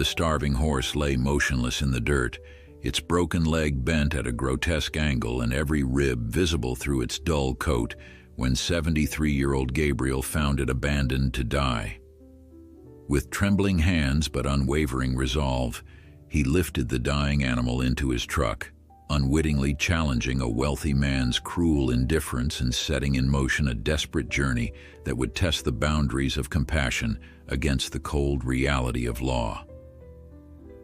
The starving horse lay motionless in the dirt, its broken leg bent at a grotesque angle and every rib visible through its dull coat, when 73-year-old Gabriel found it abandoned to die. With trembling hands but unwavering resolve, he lifted the dying animal into his truck, unwittingly challenging a wealthy man's cruel indifference and setting in motion a desperate journey that would test the boundaries of compassion against the cold reality of law.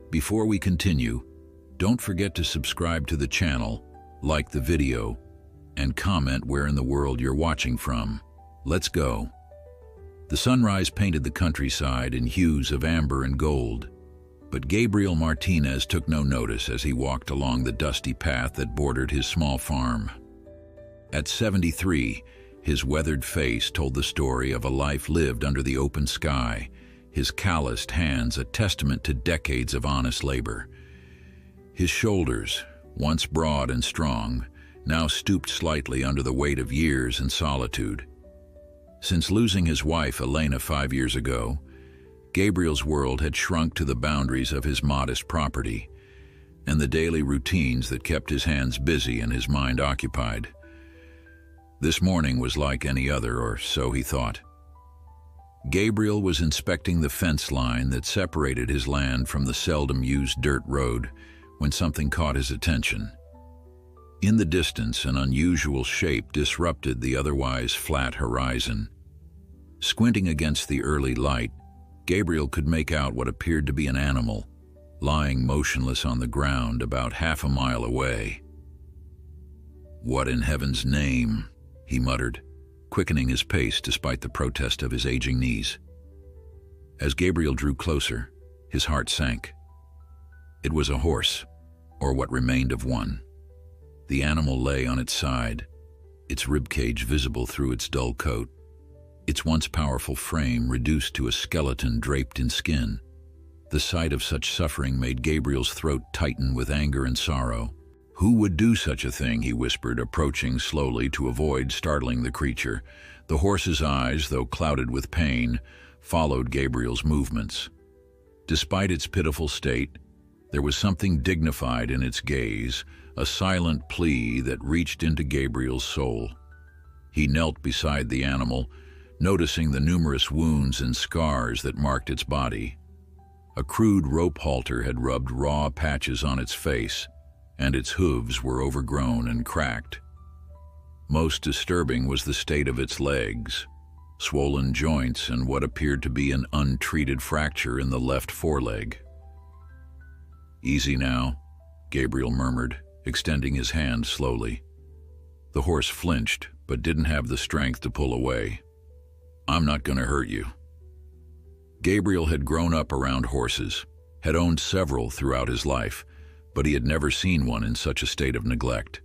Before we continue, don't forget to subscribe to the channel, like the video, and comment where in the world you're watching from. Let's go. The sunrise painted the countryside in hues of amber and gold, but Gabriel Martinez took no notice as he walked along the dusty path that bordered his small farm. At 73, his weathered face told the story of a life lived under the open sky, his calloused hands a testament to decades of honest labor. His shoulders, once broad and strong, now stooped slightly under the weight of years and solitude. Since losing his wife, Elena, 5 years ago, Gabriel's world had shrunk to the boundaries of his modest property and the daily routines that kept his hands busy and his mind occupied. This morning was like any other, or so he thought. Gabriel was inspecting the fence line that separated his land from the seldom-used dirt road when something caught his attention. In the distance, an unusual shape disrupted the otherwise flat horizon. Squinting against the early light, Gabriel could make out what appeared to be an animal, lying motionless on the ground about half a mile away. "What in heaven's name?" he muttered, quickening his pace despite the protest of his aging knees. As Gabriel drew closer, his heart sank. It was a horse, or what remained of one. The animal lay on its side, its ribcage visible through its dull coat, its once powerful frame reduced to a skeleton draped in skin. The sight of such suffering made Gabriel's throat tighten with anger and sorrow. "Who would do such a thing?" he whispered, approaching slowly to avoid startling the creature. The horse's eyes, though clouded with pain, followed Gabriel's movements. Despite its pitiful state, there was something dignified in its gaze, a silent plea that reached into Gabriel's soul. He knelt beside the animal, noticing the numerous wounds and scars that marked its body. A crude rope halter had rubbed raw patches on its face, and its hooves were overgrown and cracked. Most disturbing was the state of its legs, swollen joints and what appeared to be an untreated fracture in the left foreleg. "Easy now," Gabriel murmured, extending his hand slowly. The horse flinched, but didn't have the strength to pull away. "I'm not going to hurt you." Gabriel had grown up around horses, had owned several throughout his life, but he had never seen one in such a state of neglect.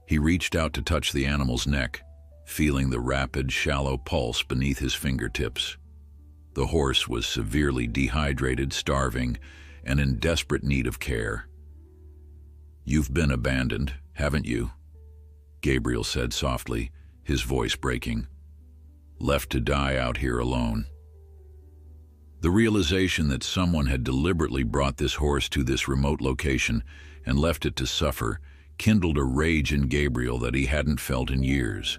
He reached out to touch the animal's neck, feeling the rapid, shallow pulse beneath his fingertips. The horse was severely dehydrated, starving, and in desperate need of care. "You've been abandoned, haven't you?" Gabriel said softly, his voice breaking. "Left to die out here alone." The realization that someone had deliberately brought this horse to this remote location and left it to suffer kindled a rage in Gabriel that he hadn't felt in years.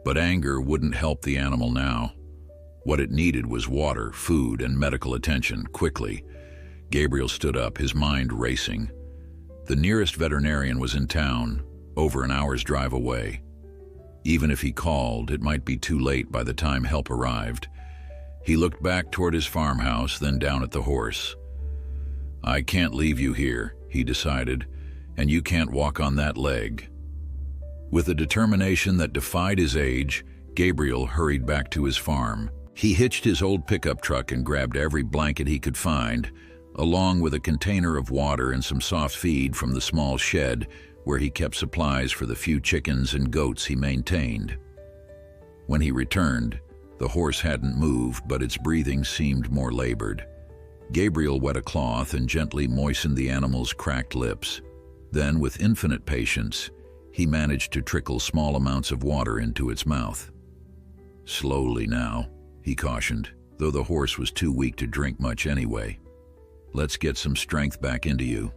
But anger wouldn't help the animal now. What it needed was water, food, and medical attention, quickly. Gabriel stood up, his mind racing. The nearest veterinarian was in town, over an hour's drive away. Even if he called, it might be too late by the time help arrived. He looked back toward his farmhouse, then down at the horse. "I can't leave you here," he decided, "and you can't walk on that leg." With a determination that defied his age, Gabriel hurried back to his farm. He hitched his old pickup truck and grabbed every blanket he could find, along with a container of water and some soft feed from the small shed where he kept supplies for the few chickens and goats he maintained. When he returned, the horse hadn't moved, but its breathing seemed more labored. Gabriel wet a cloth and gently moistened the animal's cracked lips. Then, with infinite patience, he managed to trickle small amounts of water into its mouth. "Slowly now," he cautioned, though the horse was too weak to drink much anyway. Let's get some strength back into you."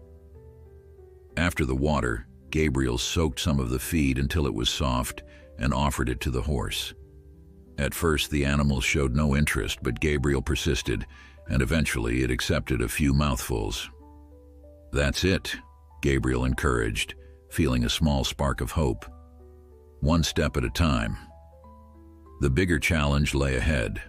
After the water, Gabriel soaked some of the feed until it was soft and offered it to the horse. At first, the animal showed no interest, but Gabriel persisted, and eventually it accepted a few mouthfuls. "That's it," Gabriel encouraged, feeling a small spark of hope. One step at a time. The bigger challenge lay ahead.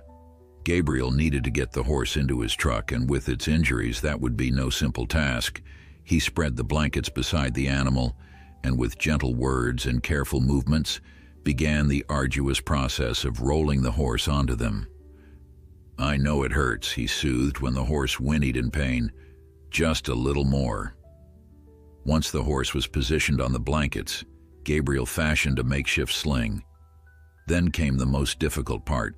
Gabriel needed to get the horse into his truck, and with its injuries, that would be no simple task. He spread the blankets beside the animal, and with gentle words and careful movements, began the arduous process of rolling the horse onto them. "I know it hurts," he soothed when the horse whinnied in pain. "Just a little more." Once the horse was positioned on the blankets, Gabriel fashioned a makeshift sling. Then came the most difficult part.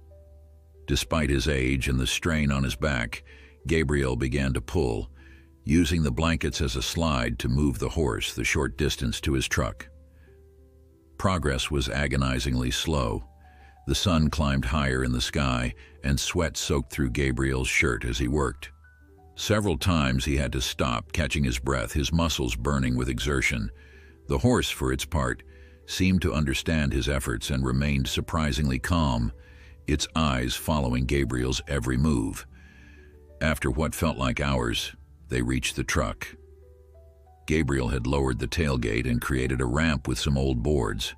Despite his age and the strain on his back, Gabriel began to pull, using the blankets as a slide to move the horse the short distance to his truck. Progress was agonizingly slow. The sun climbed higher in the sky, and sweat soaked through Gabriel's shirt as he worked. Several times he had to stop, catching his breath, his muscles burning with exertion. The horse, for its part, seemed to understand his efforts and remained surprisingly calm, its eyes following Gabriel's every move. After what felt like hours, they reached the truck. Gabriel had lowered the tailgate and created a ramp with some old boards.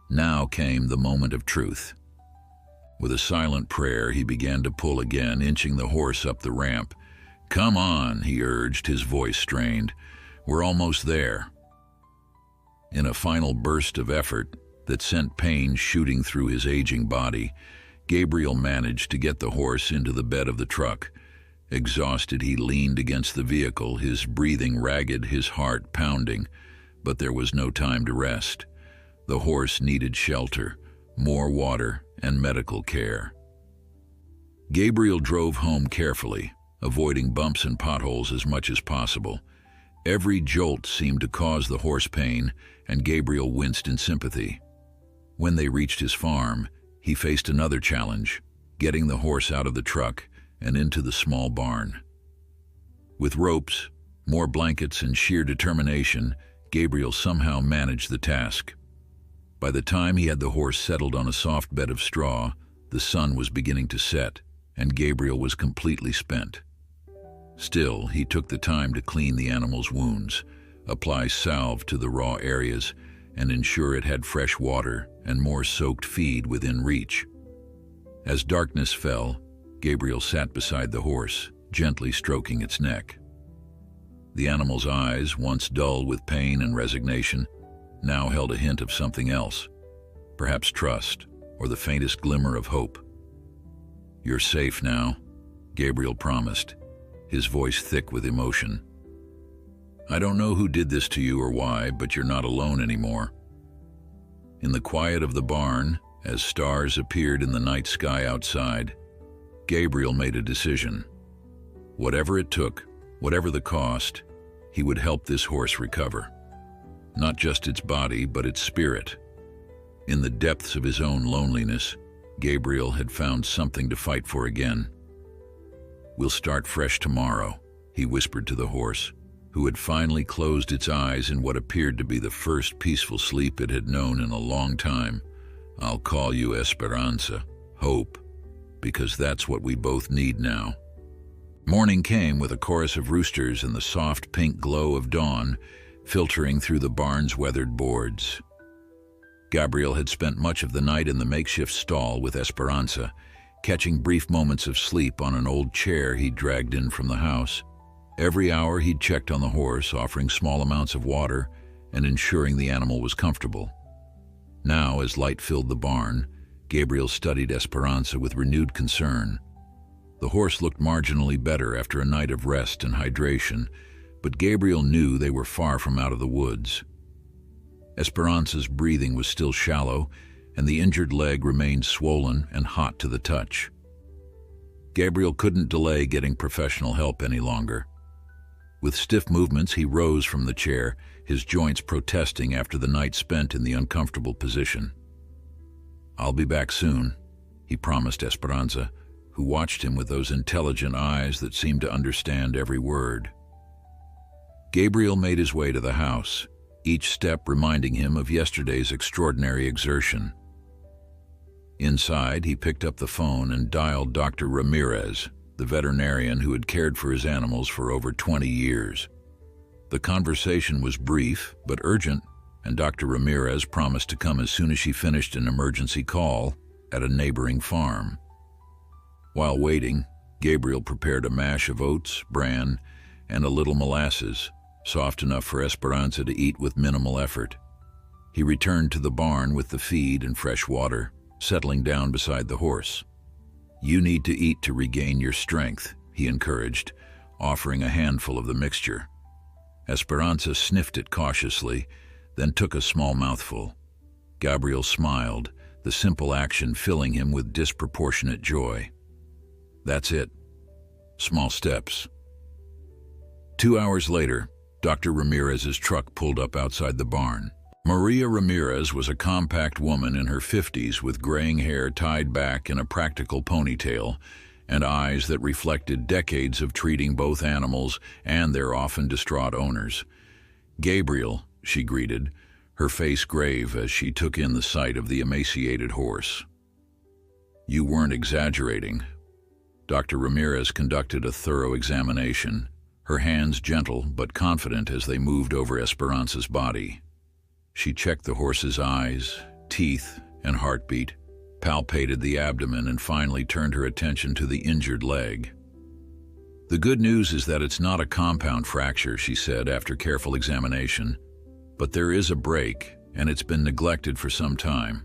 Now came the moment of truth. With a silent prayer, he began to pull again, inching the horse up the ramp. "Come on," he urged, his voice strained. "We're almost there." In a final burst of effort that sent pain shooting through his aging body, Gabriel managed to get the horse into the bed of the truck. Exhausted, he leaned against the vehicle, his breathing ragged, his heart pounding. But there was no time to rest. The horse needed shelter, more water, and medical care. Gabriel drove home carefully, avoiding bumps and potholes as much as possible. Every jolt seemed to cause the horse pain, and Gabriel winced in sympathy. When they reached his farm, he faced another challenge, getting the horse out of the truck and into the small barn. With ropes, more blankets, and sheer determination, Gabriel somehow managed the task. By the time he had the horse settled on a soft bed of straw, the sun was beginning to set, and Gabriel was completely spent. Still, he took the time to clean the animal's wounds, apply salve to the raw areas, and ensure it had fresh water and more soaked feed within reach. As darkness fell, Gabriel sat beside the horse, gently stroking its neck. The animal's eyes, once dull with pain and resignation, now held a hint of something else, perhaps trust or the faintest glimmer of hope. "You're safe now," Gabriel promised, his voice thick with emotion. "I don't know who did this to you or why, but you're not alone anymore." In the quiet of the barn, as stars appeared in the night sky outside, Gabriel made a decision. Whatever it took, whatever the cost, he would help this horse recover. Not just its body, but its spirit. In the depths of his own loneliness, Gabriel had found something to fight for again. "We'll start fresh tomorrow," he whispered to the horse, who had finally closed its eyes in what appeared to be the first peaceful sleep it had known in a long time. "I'll call you Esperanza, hope, because that's what we both need now." Morning came with a chorus of roosters and the soft pink glow of dawn filtering through the barn's weathered boards. Gabriel had spent much of the night in the makeshift stall with Esperanza, catching brief moments of sleep on an old chair he'd dragged in from the house. Every hour he'd checked on the horse, offering small amounts of water and ensuring the animal was comfortable. Now, as light filled the barn, Gabriel studied Esperanza with renewed concern. The horse looked marginally better after a night of rest and hydration, but Gabriel knew they were far from out of the woods. Esperanza's breathing was still shallow, and the injured leg remained swollen and hot to the touch. Gabriel couldn't delay getting professional help any longer. With stiff movements, he rose from the chair, his joints protesting after the night spent in the uncomfortable position. "I'll be back soon," he promised Esperanza, who watched him with those intelligent eyes that seemed to understand every word. Gabriel made his way to the house, each step reminding him of yesterday's extraordinary exertion. Inside, he picked up the phone and dialed Dr. Ramirez, the veterinarian who had cared for his animals for over 20 years. The conversation was brief but urgent, and Dr. Ramirez promised to come as soon as she finished an emergency call at a neighboring farm. While waiting, Gabriel prepared a mash of oats, bran, and a little molasses, soft enough for Esperanza to eat with minimal effort. He returned to the barn with the feed and fresh water, settling down beside the horse. "You need to eat to regain your strength," he encouraged, offering a handful of the mixture. Esperanza sniffed it cautiously, then took a small mouthful. Gabriel smiled, the simple action filling him with disproportionate joy. That's it. Small steps. 2 hours later, Dr. Ramirez's truck pulled up outside the barn. Maria Ramirez was a compact woman in her 50s with graying hair tied back in a practical ponytail and eyes that reflected decades of treating both animals and their often distraught owners. "Gabriel," she greeted, her face grave as she took in the sight of the emaciated horse. "You weren't exaggerating." Dr. Ramirez conducted a thorough examination, her hands gentle but confident as they moved over Esperanza's body. She checked the horse's eyes, teeth, and heartbeat, palpated the abdomen, and finally turned her attention to the injured leg. "The good news is that it's not a compound fracture," she said after careful examination, "but there is a break, and it's been neglected for some time.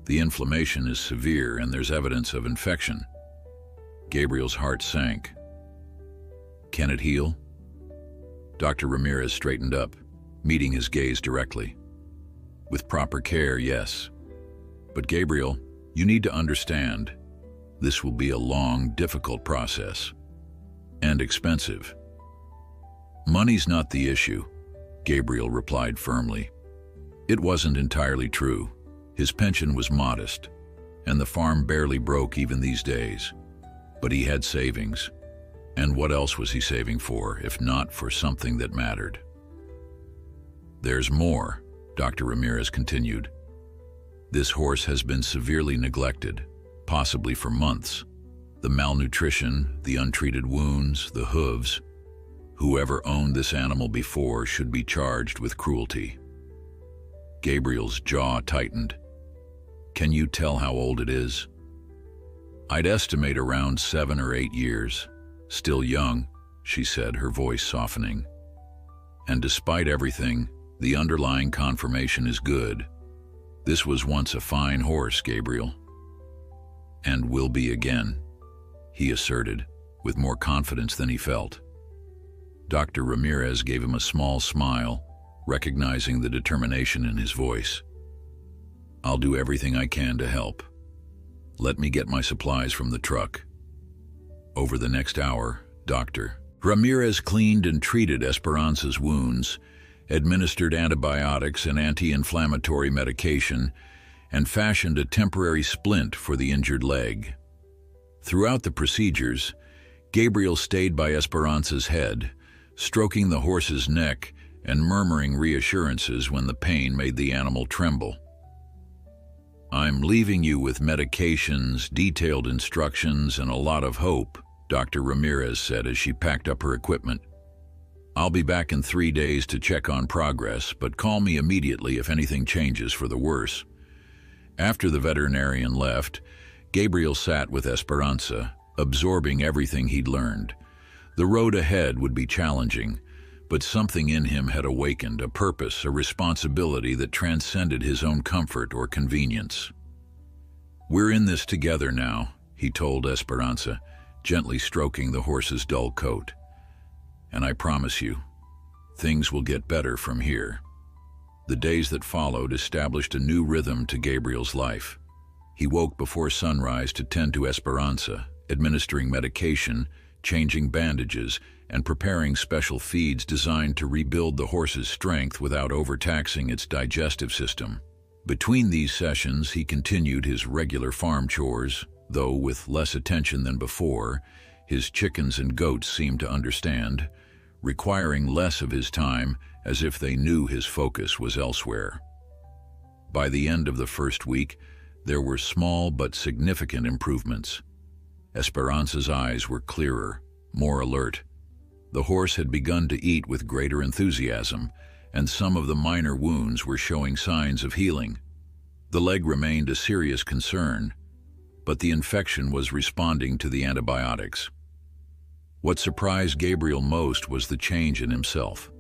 The inflammation is severe, and there's evidence of infection." Gabriel's heart sank. "Can it heal?" Dr. Ramirez straightened up, meeting his gaze directly. "With proper care, yes. But Gabriel, you need to understand, this will be a long, difficult process. And expensive." "Money's not the issue," Gabriel replied firmly. It wasn't entirely true. His pension was modest, and the farm barely broke even these days. But he had savings. And what else was he saving for, if not for something that mattered? "There's more," Dr. Ramirez continued. "This horse has been severely neglected, possibly for months. The malnutrition, the untreated wounds, the hooves. Whoever owned this animal before should be charged with cruelty." Gabriel's jaw tightened. "Can you tell how old it is?" "I'd estimate around 7 or 8 years. Still young," she said, her voice softening. "And despite everything, the underlying confirmation is good. This was once a fine horse, Gabriel. And will be again," he asserted, with more confidence than he felt. Dr. Ramirez gave him a small smile, recognizing the determination in his voice. "I'll do everything I can to help. Let me get my supplies from the truck." Over the next hour, Dr. Ramirez cleaned and treated Esperanza's wounds, administered antibiotics and anti-inflammatory medication, and fashioned a temporary splint for the injured leg. Throughout the procedures, Gabriel stayed by Esperanza's head, stroking the horse's neck and murmuring reassurances when the pain made the animal tremble. "I'm leaving you with medications, detailed instructions, and a lot of hope," Dr. Ramirez said as she packed up her equipment. "I'll be back in 3 days to check on progress, but call me immediately if anything changes for the worse." After the veterinarian left, Gabriel sat with Esperanza, absorbing everything he'd learned. The road ahead would be challenging, but something in him had awakened, a purpose, a responsibility that transcended his own comfort or convenience. "We're in this together now," he told Esperanza, gently stroking the horse's dull coat. "And I promise you, things will get better from here." The days that followed established a new rhythm to Gabriel's life. He woke before sunrise to tend to Esperanza, administering medication, changing bandages, and preparing special feeds designed to rebuild the horse's strength without overtaxing its digestive system. Between these sessions, he continued his regular farm chores, though with less attention than before. His chickens and goats seemed to understand, requiring less of his time, as if they knew his focus was elsewhere. By the end of the first week, there were small but significant improvements. Esperanza's eyes were clearer, more alert. The horse had begun to eat with greater enthusiasm, and some of the minor wounds were showing signs of healing. The leg remained a serious concern, but the infection was responding to the antibiotics. What surprised Gabriel most was the change in himself.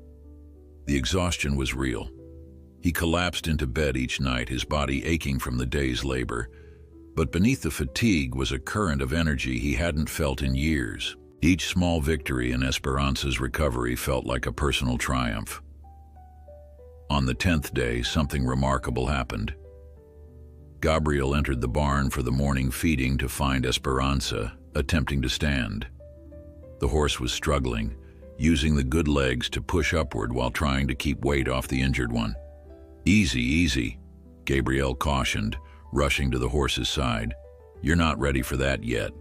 The exhaustion was real. He collapsed into bed each night, his body aching from the day's labor, but beneath the fatigue was a current of energy he hadn't felt in years. Each small victory in Esperanza's recovery felt like a personal triumph. On the 10th day, something remarkable happened. Gabriel entered the barn for the morning feeding to find Esperanza attempting to stand. The horse was struggling, using the good legs to push upward while trying to keep weight off the injured one. "Easy, easy," Gabriel cautioned, rushing to the horse's side. "You're not ready for that yet."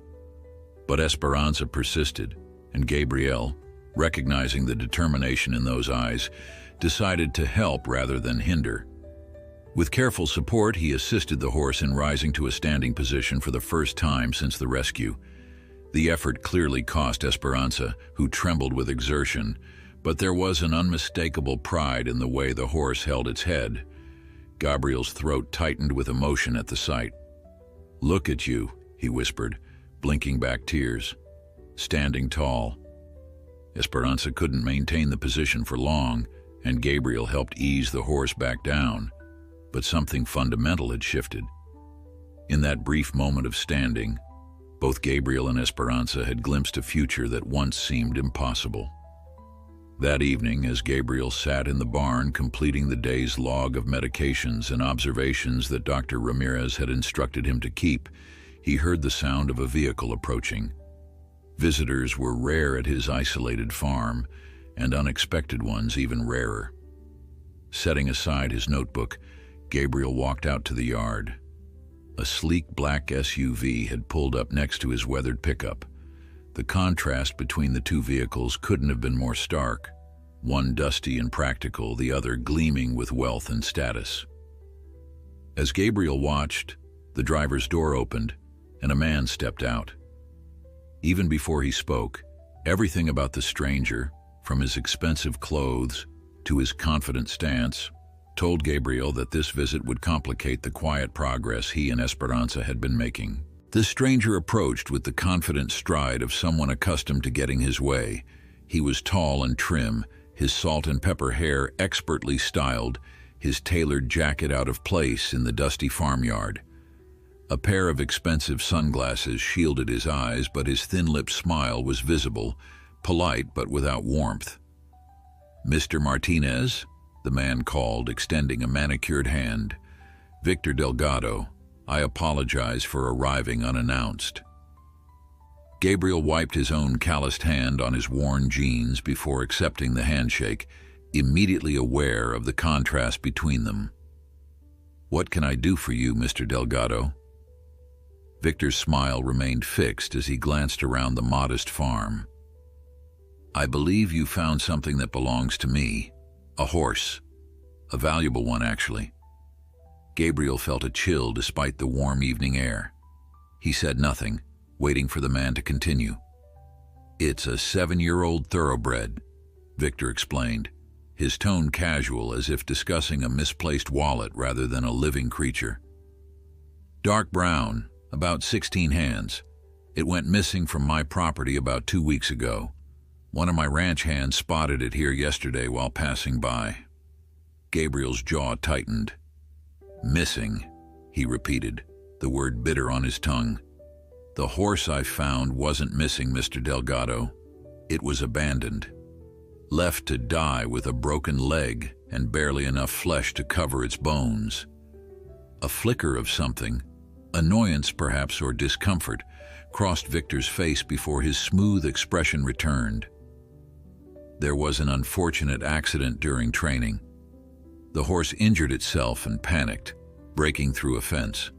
But Esperanza persisted, and Gabriel, recognizing the determination in those eyes, decided to help rather than hinder. With careful support, he assisted the horse in rising to a standing position for the first time since the rescue. The effort clearly cost Esperanza, who trembled with exertion, but there was an unmistakable pride in the way the horse held its head. Gabriel's throat tightened with emotion at the sight. "Look at you," he whispered, blinking back tears. "Standing tall." Esperanza couldn't maintain the position for long, and Gabriel helped ease the horse back down. But something fundamental had shifted. In that brief moment of standing, both Gabriel and Esperanza had glimpsed a future that once seemed impossible. That evening, as Gabriel sat in the barn completing the day's log of medications and observations that Dr. Ramirez had instructed him to keep, he heard the sound of a vehicle approaching. Visitors were rare at his isolated farm, and unexpected ones even rarer. Setting aside his notebook, Gabriel walked out to the yard. A sleek black SUV had pulled up next to his weathered pickup. The contrast between the two vehicles couldn't have been more stark, one dusty and practical, the other gleaming with wealth and status. As Gabriel watched, the driver's door opened, and a man stepped out. Even before he spoke, everything about the stranger, from his expensive clothes to his confident stance, told Gabriel that this visit would complicate the quiet progress he and Esperanza had been making. The stranger approached with the confident stride of someone accustomed to getting his way. He was tall and trim, his salt and pepper hair expertly styled, his tailored jacket out of place in the dusty farmyard. A pair of expensive sunglasses shielded his eyes, but his thin-lipped smile was visible, polite but without warmth. "Mr. Martinez?" the man called, extending a manicured hand. "Victor Delgado. I apologize for arriving unannounced." Gabriel wiped his own calloused hand on his worn jeans before accepting the handshake, immediately aware of the contrast between them. "What can I do for you, Mr. Delgado?" Victor's smile remained fixed as he glanced around the modest farm. "I believe you found something that belongs to me. A horse. A valuable one, actually." Gabriel felt a chill despite the warm evening air. He said nothing, waiting for the man to continue. "It's a 7-year-old thoroughbred," Victor explained, his tone casual, as if discussing a misplaced wallet rather than a living creature. "Dark brown, about 16 hands. It went missing from my property about 2 weeks ago. One of my ranch hands spotted it here yesterday while passing by." Gabriel's jaw tightened. "Missing," he repeated, the word bitter on his tongue. "The horse I found wasn't missing, Mr. Delgado. It was abandoned. Left to die with a broken leg and barely enough flesh to cover its bones." A flicker of something, annoyance perhaps or discomfort, crossed Victor's face before his smooth expression returned. "There was an unfortunate accident during training. The horse injured itself and panicked, breaking through a fence.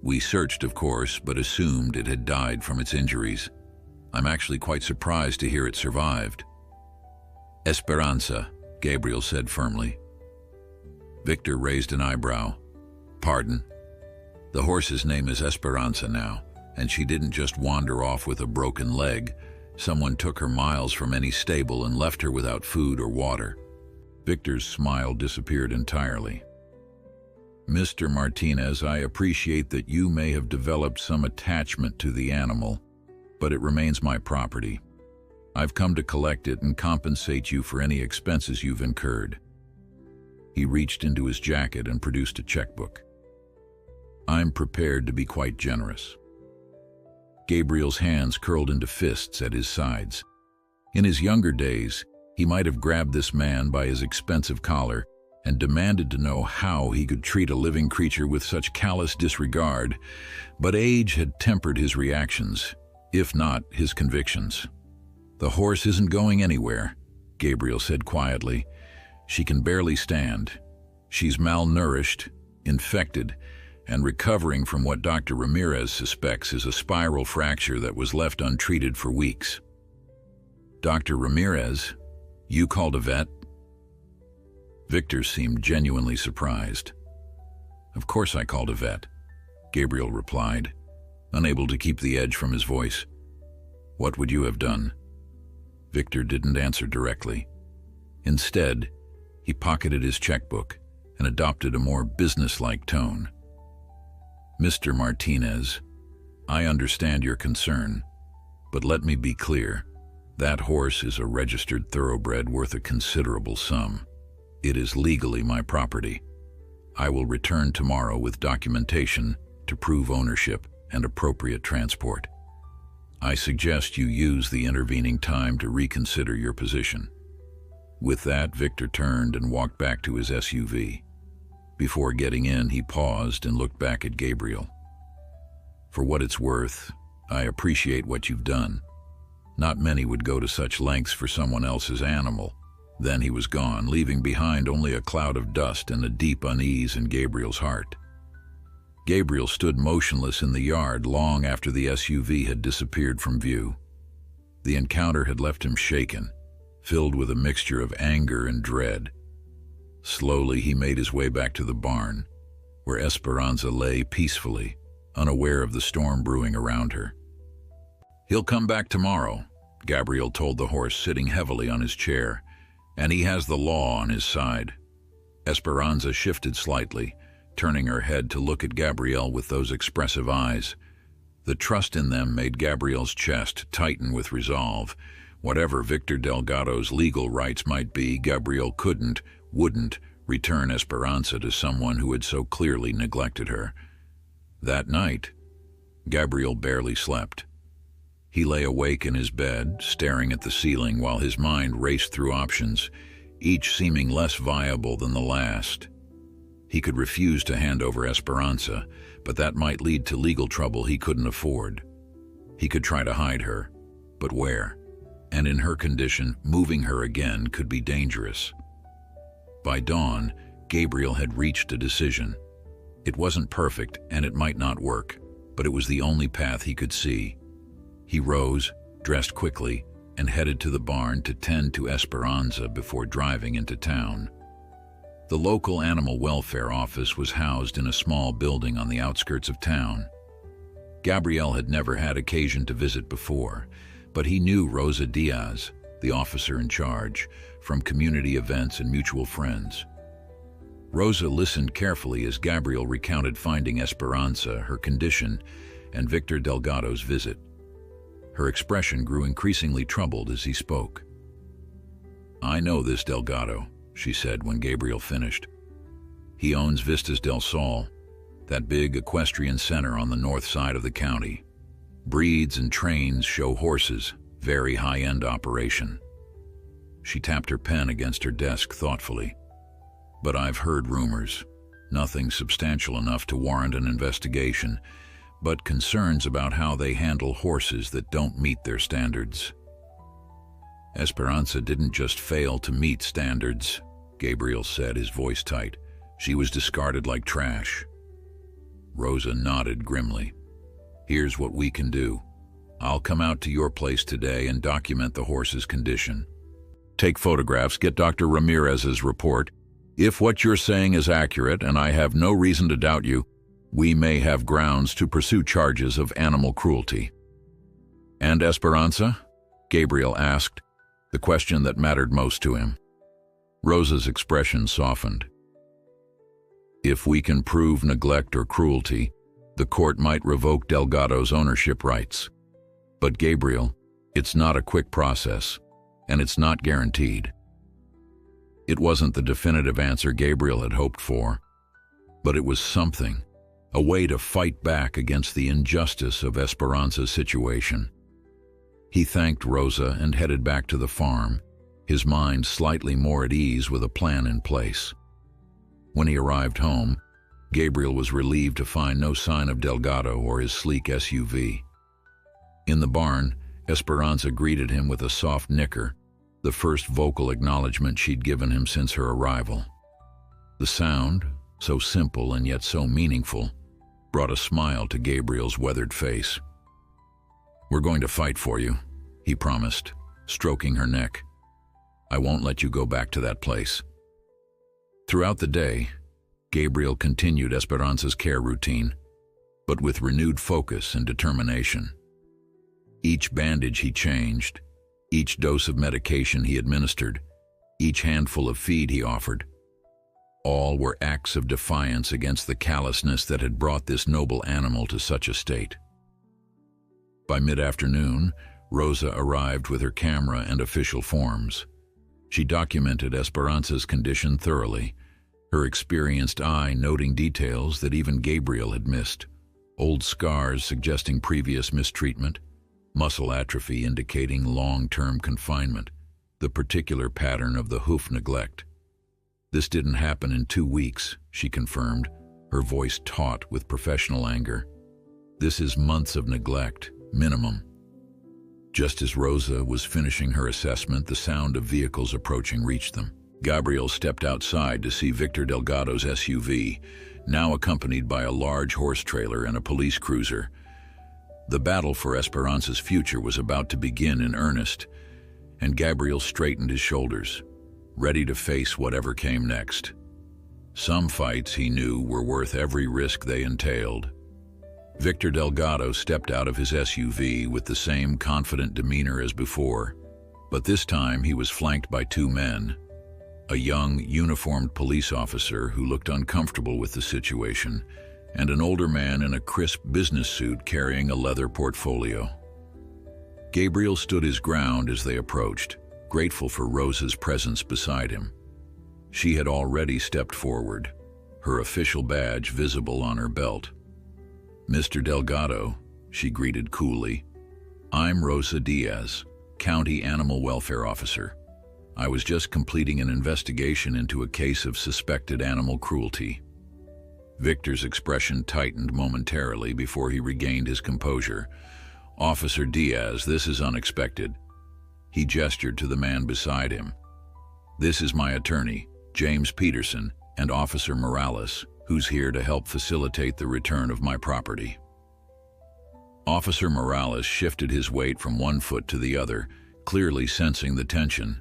We searched, of course, but assumed it had died from its injuries. I'm actually quite surprised to hear it survived." "Esperanza," Gabriel said firmly. Victor raised an eyebrow. "Pardon? The horse's name is Esperanza now, and she didn't just wander off with a broken leg. Someone took her miles from any stable and left her without food or water." Victor's smile disappeared entirely. "Mr. Martinez, I appreciate that you may have developed some attachment to the animal, but it remains my property. I've come to collect it and compensate you for any expenses you've incurred." He reached into his jacket and produced a checkbook. "I'm prepared to be quite generous." Gabriel's hands curled into fists at his sides. In his younger days, he might have grabbed this man by his expensive collar and demanded to know how he could treat a living creature with such callous disregard, but age had tempered his reactions, if not his convictions. "The horse isn't going anywhere," Gabriel said quietly. "She can barely stand. She's malnourished, infected, and recovering from what Dr. Ramirez suspects is a spiral fracture that was left untreated for weeks." "Dr. Ramirez? You called a vet?" Victor seemed genuinely surprised. "Of course I called a vet," Gabriel replied, unable to keep the edge from his voice. "What would you have done?" Victor didn't answer directly. Instead, he pocketed his checkbook and adopted a more businesslike tone. "Mr. Martinez, I understand your concern, but let me be clear. That horse is a registered thoroughbred worth a considerable sum. It is legally my property. I will return tomorrow with documentation to prove ownership and appropriate transport. I suggest you use the intervening time to reconsider your position." With that, Victor turned and walked back to his SUV. Before getting in, he paused and looked back at Gabriel. "For what it's worth, I appreciate what you've done. Not many would go to such lengths for someone else's animal." Then he was gone, leaving behind only a cloud of dust and a deep unease in Gabriel's heart. Gabriel stood motionless in the yard long after the SUV had disappeared from view. The encounter had left him shaken, filled with a mixture of anger and dread. Slowly, he made his way back to the barn, where Esperanza lay peacefully, unaware of the storm brewing around her. "He'll come back tomorrow," Gabriel told the horse, sitting heavily on his chair, "and he has the law on his side." Esperanza shifted slightly, turning her head to look at Gabriel with those expressive eyes. The trust in them made Gabriel's chest tighten with resolve. Whatever Victor Delgado's legal rights might be, Gabriel wouldn't return Esperanza to someone who had so clearly neglected her. That night, Gabriel barely slept. He lay awake in his bed, staring at the ceiling while his mind raced through options, each seeming less viable than the last. He could refuse to hand over Esperanza, but that might lead to legal trouble he couldn't afford. He could try to hide her, but where? And in her condition, moving her again could be dangerous. By dawn, Gabriel had reached a decision. It wasn't perfect, and it might not work, but it was the only path he could see. He rose, dressed quickly, and headed to the barn to tend to Esperanza before driving into town. The local animal welfare office was housed in a small building on the outskirts of town. Gabriel had never had occasion to visit before, but he knew Rosa Diaz, the officer in charge, from community events and mutual friends. Rosa listened carefully as Gabriel recounted finding Esperanza, her condition, and Victor Delgado's visit. Her expression grew increasingly troubled as he spoke. "I know this Delgado," she said when Gabriel finished. "He owns Vistas del Sol, that big equestrian center on the north side of the county. Breeds and trains show horses, very high-end operation." She tapped her pen against her desk thoughtfully. "But I've heard rumors, nothing substantial enough to warrant an investigation, but concerns about how they handle horses that don't meet their standards." "Esperanza didn't just fail to meet standards," Gabriel said, his voice tight. "She was discarded like trash." Rosa nodded grimly. Here's what we can do. I'll come out to your place today and document the horse's condition. Take photographs, get Dr. Ramirez's report. If what you're saying is accurate, and I have no reason to doubt you, we may have grounds to pursue charges of animal cruelty. And Esperanza? Gabriel asked, the question that mattered most to him. Rosa's expression softened. If we can prove neglect or cruelty, the court might revoke Delgado's ownership rights. But Gabriel, it's not a quick process, and it's not guaranteed. It wasn't the definitive answer Gabriel had hoped for, but it was something, a way to fight back against the injustice of Esperanza's situation. He thanked Rosa and headed back to the farm, his mind slightly more at ease with a plan in place. When he arrived home, Gabriel was relieved to find no sign of Delgado or his sleek SUV. In the barn, Esperanza greeted him with a soft nicker, the first vocal acknowledgement she'd given him since her arrival. The sound, so simple and yet so meaningful, brought a smile to Gabriel's weathered face. "We're going to fight for you," he promised, stroking her neck. "I won't let you go back to that place." Throughout the day, Gabriel continued Esperanza's care routine, but with renewed focus and determination. Each bandage he changed, each dose of medication he administered, each handful of feed he offered, all were acts of defiance against the callousness that had brought this noble animal to such a state. By mid-afternoon, Rosa arrived with her camera and official forms. She documented Esperanza's condition thoroughly, her experienced eye noting details that even Gabriel had missed: old scars suggesting previous mistreatment, muscle atrophy indicating long-term confinement, the particular pattern of the hoof neglect. "This didn't happen in 2 weeks," she confirmed, her voice taut with professional anger. "This is months of neglect, minimum." Just as Rosa was finishing her assessment, the sound of vehicles approaching reached them. Gabriel stepped outside to see Victor Delgado's SUV, now accompanied by a large horse trailer and a police cruiser. The battle for Esperanza's future was about to begin in earnest, and Gabriel straightened his shoulders, ready to face whatever came next. Some fights, he knew, were worth every risk they entailed. Victor Delgado stepped out of his SUV with the same confident demeanor as before, but this time he was flanked by 2 men, a young, uniformed police officer who looked uncomfortable with the situation, and an older man in a crisp business suit carrying a leather portfolio. Gabriel stood his ground as they approached, grateful for Rosa's presence beside him. She had already stepped forward, her official badge visible on her belt. "Mr. Delgado," she greeted coolly, "I'm Rosa Diaz, County Animal Welfare Officer. I was just completing an investigation into a case of suspected animal cruelty." Victor's expression tightened momentarily before he regained his composure. "Officer Diaz, this is unexpected." He gestured to the man beside him. "This is my attorney, James Peterson, and Officer Morales, who's here to help facilitate the return of my property." Officer Morales shifted his weight from one foot to the other, clearly sensing the tension.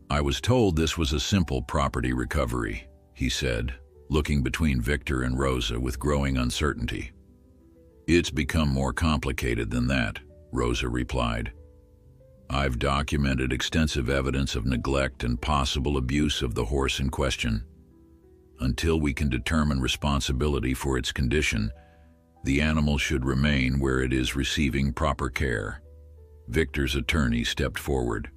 "I was told this was a simple property recovery," he said, looking between Victor and Rosa with growing uncertainty. "It's become more complicated than that," Rosa replied. "I've documented extensive evidence of neglect and possible abuse of the horse in question. Until we can determine responsibility for its condition, the animal should remain where it is receiving proper care." Victor's attorney stepped forward.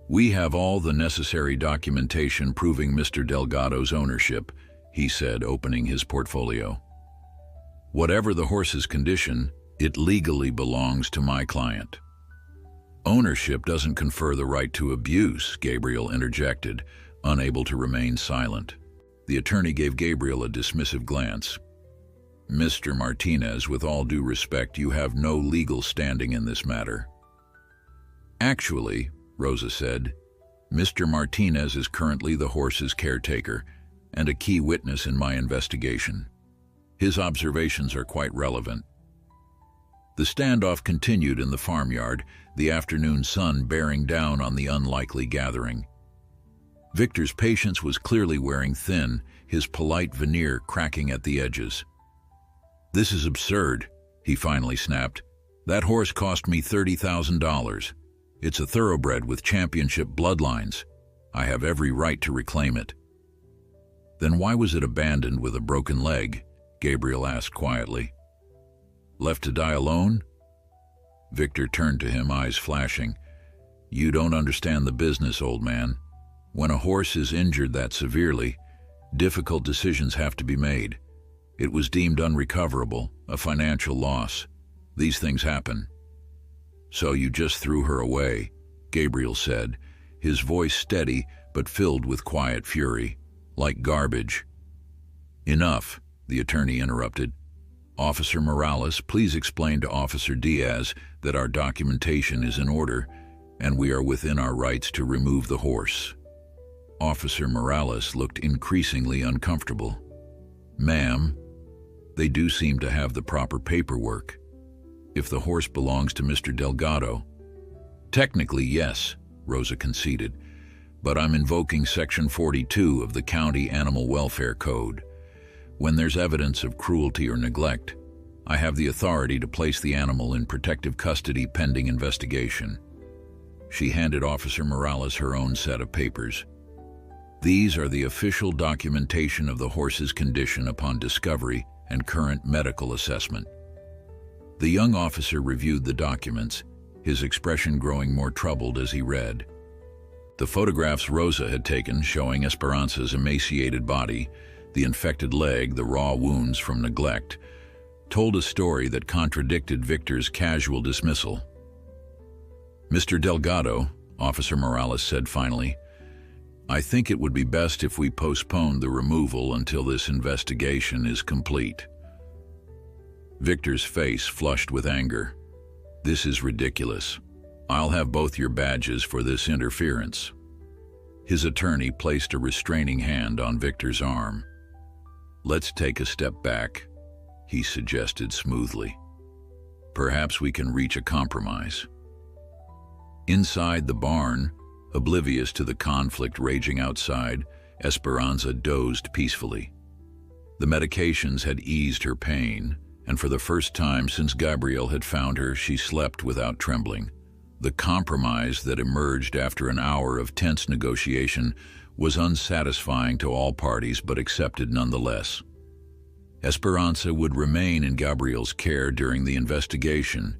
"We have all the necessary documentation proving Mr. Delgado's ownership," he said, opening his portfolio. "Whatever the horse's condition, it legally belongs to my client." "Ownership doesn't confer the right to abuse," Gabriel interjected, unable to remain silent. The attorney gave Gabriel a dismissive glance. "Mr. Martinez, with all due respect, you have no legal standing in this matter." "Actually," Rosa said, "Mr. Martinez is currently the horse's caretaker and a key witness in my investigation. His observations are quite relevant. The standoff continued in the farmyard, the afternoon sun bearing down on the unlikely gathering. Victor's patience was clearly wearing thin, his polite veneer cracking at the edges. "This is absurd," he finally snapped. "That horse cost me $30,000. It's a thoroughbred with championship bloodlines. I have every right to reclaim it." "Then why was it abandoned with a broken leg?" Gabriel asked quietly. "Left to die alone?" Victor turned to him, eyes flashing. "You don't understand the business, old man. When a horse is injured that severely, difficult decisions have to be made. It was deemed unrecoverable, a financial loss. These things happen." "So you just threw her away," Gabriel said, his voice steady but filled with quiet fury. "Like garbage." "Enough," the attorney interrupted. "Officer Morales, please explain to Officer Diaz that our documentation is in order and we are within our rights to remove the horse." Officer Morales looked increasingly uncomfortable. "Ma'am, they do seem to have the proper paperwork. If the horse belongs to Mr. Delgado—" "Technically, yes," Rosa conceded, "but I'm invoking Section 42 of the County Animal Welfare Code. When there's evidence of cruelty or neglect, I have the authority to place the animal in protective custody pending investigation." She handed Officer Morales her own set of papers. "These are the official documentation of the horse's condition upon discovery and current medical assessment." The young officer reviewed the documents, his expression growing more troubled as he read. The photographs Rosa had taken showing Esperanza's emaciated body, the infected leg, the raw wounds from neglect, told a story that contradicted Victor's casual dismissal. "Mr. Delgado," Officer Morales said finally, "I think it would be best if we postponed the removal until this investigation is complete." Victor's face flushed with anger. "This is ridiculous. I'll have both your badges for this interference." His attorney placed a restraining hand on Victor's arm. "Let's take a step back," he suggested smoothly. "Perhaps we can reach a compromise." Inside the barn, oblivious to the conflict raging outside, Esperanza dozed peacefully. The medications had eased her pain, and for the first time since Gabriel had found her, she slept without trembling. The compromise that emerged after an hour of tense negotiation was unsatisfying to all parties but accepted nonetheless. Esperanza would remain in Gabriel's care during the investigation,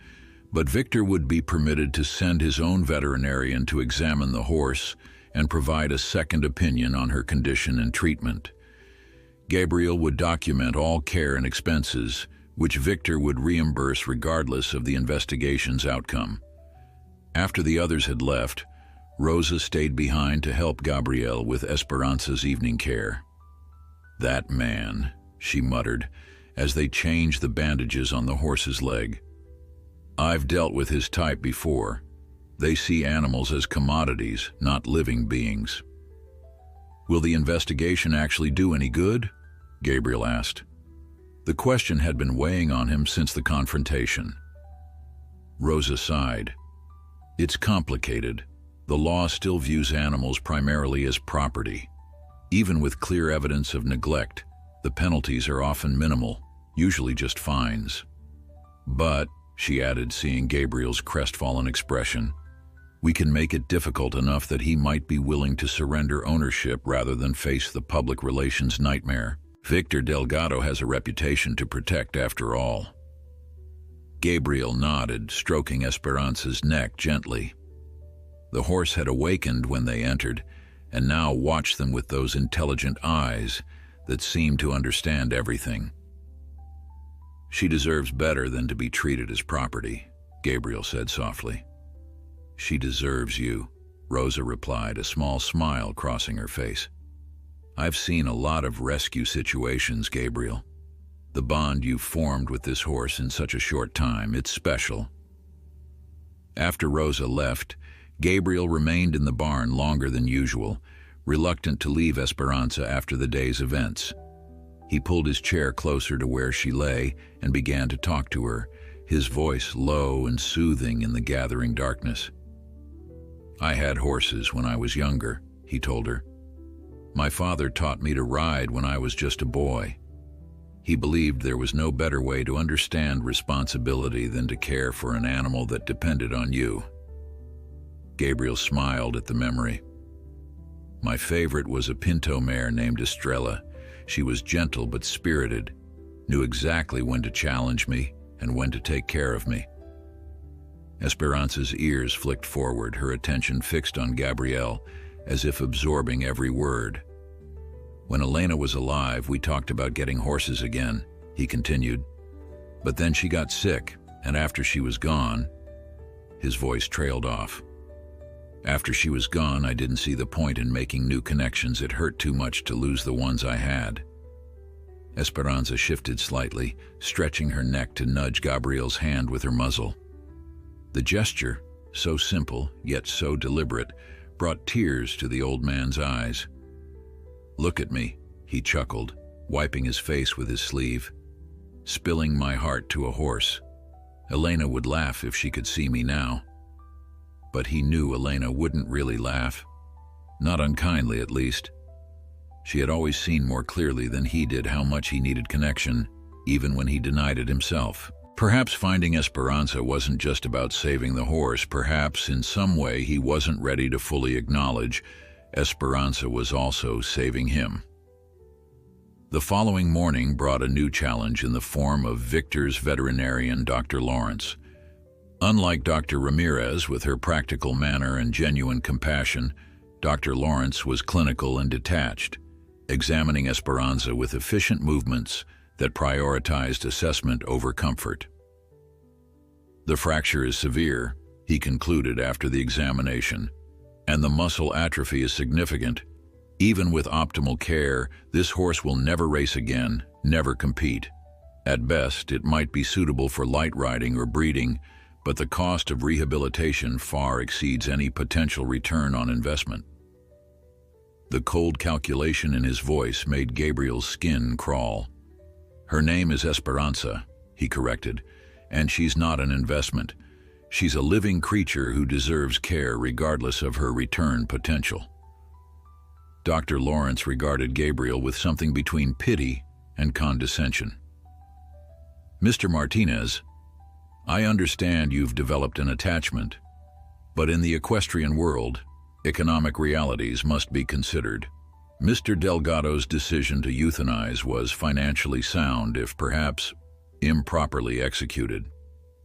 but Victor would be permitted to send his own veterinarian to examine the horse and provide a second opinion on her condition and treatment. Gabriel would document all care and expenses, which Victor would reimburse regardless of the investigation's outcome. After the others had left, Rosa stayed behind to help Gabriel with Esperanza's evening care. "That man," she muttered, as they changed the bandages on the horse's leg. "I've dealt with his type before. They see animals as commodities, not living beings." "Will the investigation actually do any good?" Gabriel asked. The question had been weighing on him since the confrontation. Rosa sighed. "It's complicated. The law still views animals primarily as property. Even with clear evidence of neglect, the penalties are often minimal, usually just fines. But," she added, seeing Gabriel's crestfallen expression, "we can make it difficult enough that he might be willing to surrender ownership rather than face the public relations nightmare. Victor Delgado has a reputation to protect after all." Gabriel nodded, stroking Esperanza's neck gently. The horse had awakened when they entered, and now watched them with those intelligent eyes that seemed to understand everything. "She deserves better than to be treated as property," Gabriel said softly. "She deserves you," Rosa replied, a small smile crossing her face. "I've seen a lot of rescue situations, Gabriel. The bond you've formed with this horse in such a short time, it's special." After Rosa left, Gabriel remained in the barn longer than usual, reluctant to leave Esperanza after the day's events. He pulled his chair closer to where she lay and began to talk to her, his voice low and soothing in the gathering darkness. "I had horses when I was younger," he told her. "My father taught me to ride when I was just a boy. He believed there was no better way to understand responsibility than to care for an animal that depended on you." Gabriel smiled at the memory. "My favorite was a pinto mare named Estrella. She was gentle but spirited, knew exactly when to challenge me and when to take care of me." Esperanza's ears flicked forward, her attention fixed on Gabriel, as if absorbing every word. "When Elena was alive, we talked about getting horses again," he continued. "But then she got sick, and after she was gone..." His voice trailed off. "After she was gone, I didn't see the point in making new connections. It hurt too much to lose the ones I had." Esperanza shifted slightly, stretching her neck to nudge Gabriel's hand with her muzzle. The gesture, so simple yet so deliberate, brought tears to the old man's eyes. "Look at me," he chuckled, wiping his face with his sleeve. "Spilling my heart to a horse. Elena would laugh if she could see me now." But he knew Elena wouldn't really laugh. Not unkindly, at least. She had always seen more clearly than he did how much he needed connection, even when he denied it himself. Perhaps finding Esperanza wasn't just about saving the horse. Perhaps in some way he wasn't ready to fully acknowledge Esperanza was also saving him. The following morning brought a new challenge in the form of Victor's veterinarian, Dr. Lawrence. Unlike Dr. Ramirez, with her practical manner and genuine compassion, Dr. Lawrence was clinical and detached, examining Esperanza with efficient movements that prioritized assessment over comfort. "The fracture is severe," he concluded after the examination, "and the muscle atrophy is significant. Even with optimal care, this horse will never race again, never compete. At best, it might be suitable for light riding or breeding, but the cost of rehabilitation far exceeds any potential return on investment." The cold calculation in his voice made Gabriel's skin crawl. "Her name is Esperanza," he corrected, "and she's not an investment. She's a living creature who deserves care regardless of her return potential." Dr. Lawrence regarded Gabriel with something between pity and condescension. "Mr. Martinez, I understand you've developed an attachment, but in the equestrian world, economic realities must be considered. Mr. Delgado's decision to euthanize was financially sound, if perhaps improperly executed."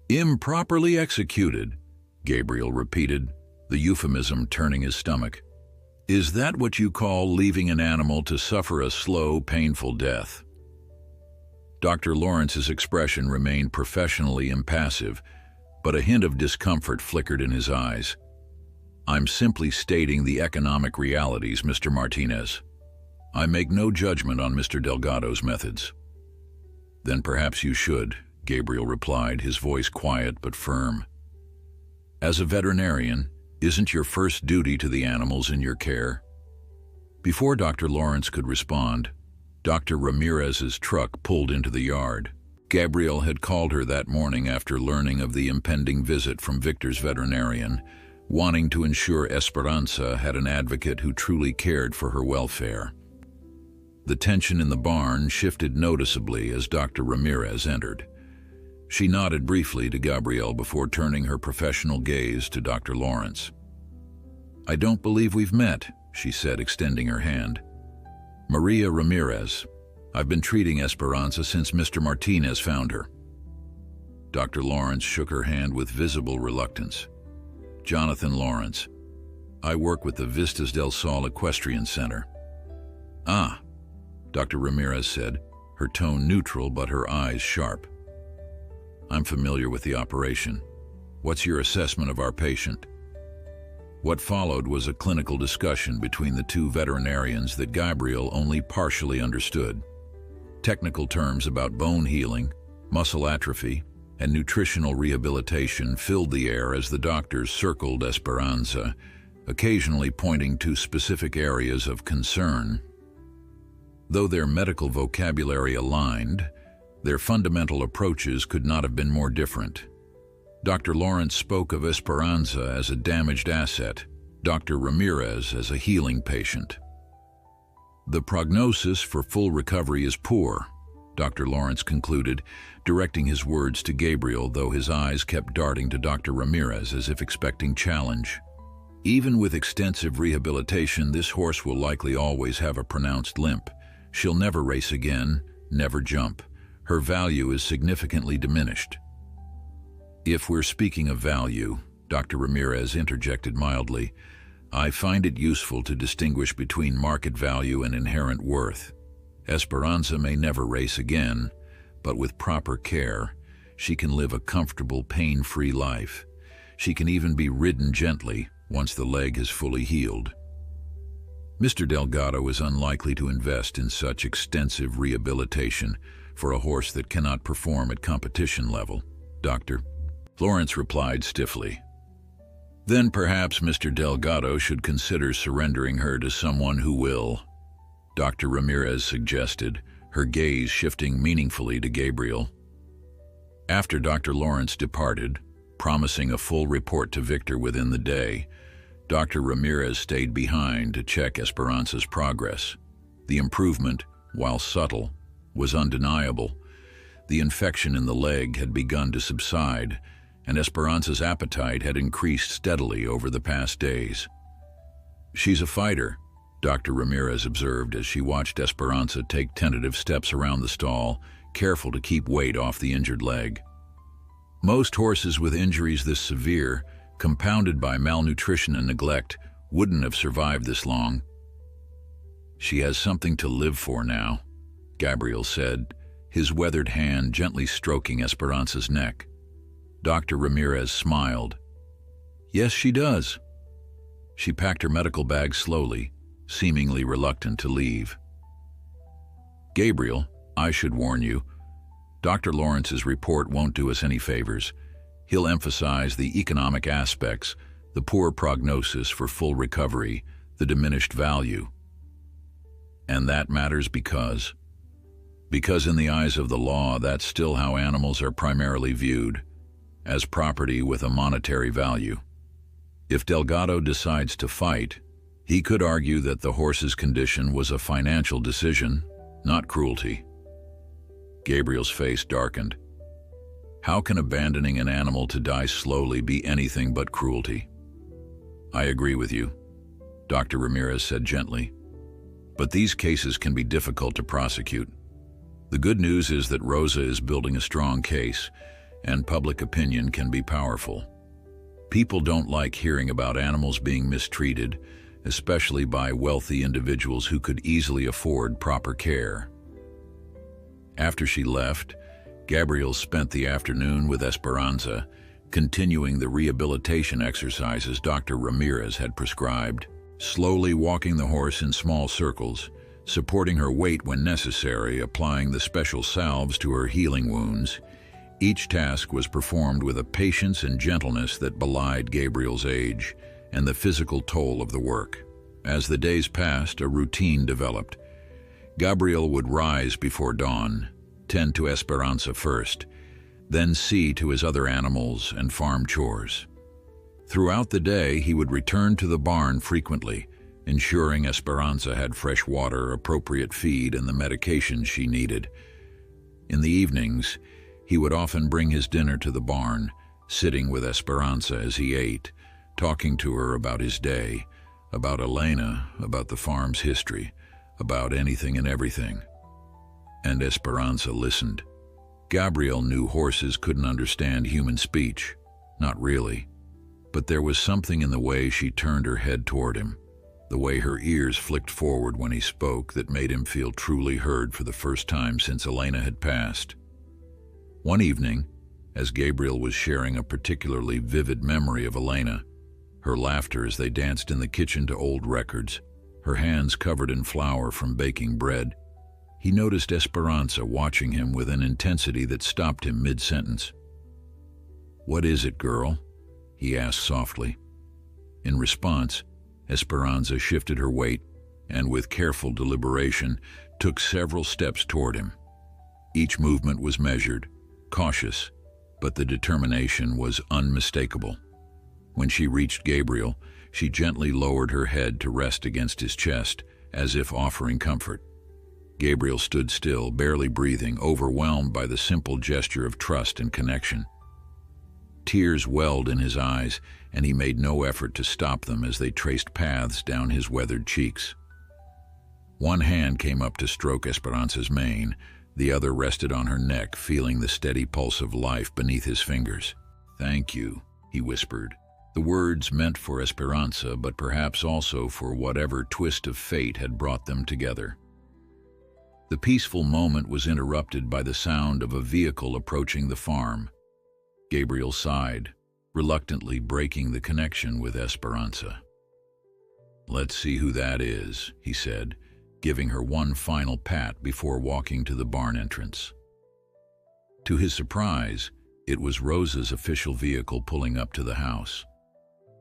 "Improperly executed," Gabriel repeated, the euphemism turning his stomach. "Is that what you call leaving an animal to suffer a slow, painful death?" Dr. Lawrence's expression remained professionally impassive, but a hint of discomfort flickered in his eyes. "I'm simply stating the economic realities, Mr. Martinez. I make no judgment on Mr. Delgado's methods." "Then perhaps you should," Gabriel replied, his voice quiet but firm. "As a veterinarian, isn't your first duty to the animals in your care?" Before Dr. Lawrence could respond, Dr. Ramirez's truck pulled into the yard. Gabriel had called her that morning after learning of the impending visit from Victor's veterinarian, wanting to ensure Esperanza had an advocate who truly cared for her welfare. The tension in the barn shifted noticeably as Dr. Ramirez entered. She nodded briefly to Gabriel before turning her professional gaze to Dr. Lawrence. "I don't believe we've met," she said, extending her hand. "Maria Ramirez. I've been treating Esperanza since Mr. Martinez found her." Dr. Lawrence shook her hand with visible reluctance. "Jonathan Lawrence. I work with the Vistas del Sol Equestrian Center." "Ah," Dr. Ramirez said, her tone neutral but her eyes sharp. "I'm familiar with the operation. What's your assessment of our patient?" What followed was a clinical discussion between the two veterinarians that Gabriel only partially understood. Technical terms about bone healing, muscle atrophy, and nutritional rehabilitation filled the air as the doctors circled Esperanza, occasionally pointing to specific areas of concern. Though their medical vocabulary aligned, their fundamental approaches could not have been more different. Dr. Lawrence spoke of Esperanza as a damaged asset, Dr. Ramirez as a healing patient. The prognosis for full recovery is poor, Dr. Lawrence concluded, directing his words to Gabriel, though his eyes kept darting to Dr. Ramirez as if expecting challenge. Even with extensive rehabilitation, this horse will likely always have a pronounced limp. She'll never race again, never jump. Her value is significantly diminished. If we're speaking of value, Dr. Ramirez interjected mildly, I find it useful to distinguish between market value and inherent worth. Esperanza may never race again, but with proper care, she can live a comfortable, pain-free life. She can even be ridden gently once the leg has fully healed. Mr. Delgado is unlikely to invest in such extensive rehabilitation for a horse that cannot perform at competition level, Doctor. Lawrence replied stiffly. Then perhaps Mr. Delgado should consider surrendering her to someone who will, Dr. Ramirez suggested, her gaze shifting meaningfully to Gabriel. After Dr. Lawrence departed, promising a full report to Victor within the day, Dr. Ramirez stayed behind to check Esperanza's progress. The improvement, while subtle, was undeniable. The infection in the leg had begun to subside, and Esperanza's appetite had increased steadily over the past days. She's a fighter, Dr. Ramirez observed as she watched Esperanza take tentative steps around the stall, careful to keep weight off the injured leg. Most horses with injuries this severe, compounded by malnutrition and neglect, wouldn't have survived this long. She has something to live for now, Gabriel said, his weathered hand gently stroking Esperanza's neck. Dr. Ramirez smiled. Yes, she does. She packed her medical bag slowly, seemingly reluctant to leave. Gabriel, I should warn you, Dr. Lawrence's report won't do us any favors. He'll emphasize the economic aspects, the poor prognosis for full recovery, the diminished value. And that matters because in the eyes of the law, that's still how animals are primarily viewed, as property with a monetary value. If Delgado decides to fight, he could argue that the horse's condition was a financial decision, not cruelty. Gabriel's face darkened. How can abandoning an animal to die slowly be anything but cruelty? I agree with you, Dr. Ramirez said gently. But these cases can be difficult to prosecute. The good news is that Rosa is building a strong case, and public opinion can be powerful. People don't like hearing about animals being mistreated, especially by wealthy individuals who could easily afford proper care. After she left, Gabriel spent the afternoon with Esperanza, continuing the rehabilitation exercises Dr. Ramirez had prescribed, slowly walking the horse in small circles, supporting her weight when necessary, applying the special salves to her healing wounds. Each task was performed with a patience and gentleness that belied Gabriel's age and the physical toll of the work. As the days passed, a routine developed. Gabriel would rise before dawn, tend to Esperanza first, then see to his other animals and farm chores. Throughout the day, he would return to the barn frequently, ensuring Esperanza had fresh water, appropriate feed, and the medications she needed. In the evenings, he would often bring his dinner to the barn, sitting with Esperanza as he ate, talking to her about his day, about Elena, about the farm's history, about anything and everything. And Esperanza listened. Gabriel knew horses couldn't understand human speech. Not really. But there was something in the way she turned her head toward him, the way her ears flicked forward when he spoke, that made him feel truly heard for the first time since Elena had passed. One evening, as Gabriel was sharing a particularly vivid memory of Elena, her laughter as they danced in the kitchen to old records, her hands covered in flour from baking bread, he noticed Esperanza watching him with an intensity that stopped him mid-sentence. "What is it, girl?" he asked softly. In response, Esperanza shifted her weight and with careful deliberation, took several steps toward him. Each movement was measured, cautious, but the determination was unmistakable. When she reached Gabriel, she gently lowered her head to rest against his chest, as if offering comfort. Gabriel stood still, barely breathing, overwhelmed by the simple gesture of trust and connection. Tears welled in his eyes, and he made no effort to stop them as they traced paths down his weathered cheeks. One hand came up to stroke Esperanza's mane, the other rested on her neck, feeling the steady pulse of life beneath his fingers. "Thank you," he whispered. The words meant for Esperanza, but perhaps also for whatever twist of fate had brought them together. The peaceful moment was interrupted by the sound of a vehicle approaching the farm. Gabriel sighed, reluctantly breaking the connection with Esperanza. "Let's see who that is," he said, giving her one final pat before walking to the barn entrance. To his surprise, it was Rosa's official vehicle pulling up to the house.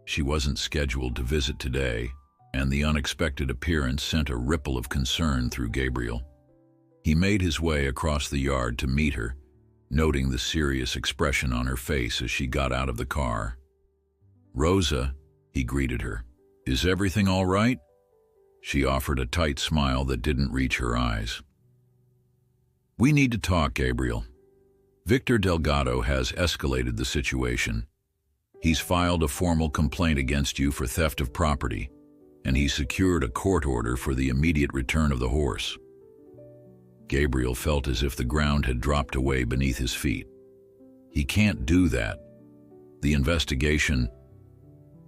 She wasn't scheduled to visit today, and the unexpected appearance sent a ripple of concern through Gabriel. He made his way across the yard to meet her, noting the serious expression on her face as she got out of the car. "Rosa," he greeted her, "is everything all right?" She offered a tight smile that didn't reach her eyes. "We need to talk, Gabriel. Victor Delgado has escalated the situation. He's filed a formal complaint against you for theft of property, and he secured a court order for the immediate return of the horse." Gabriel felt as if the ground had dropped away beneath his feet. "He can't do that. The investigation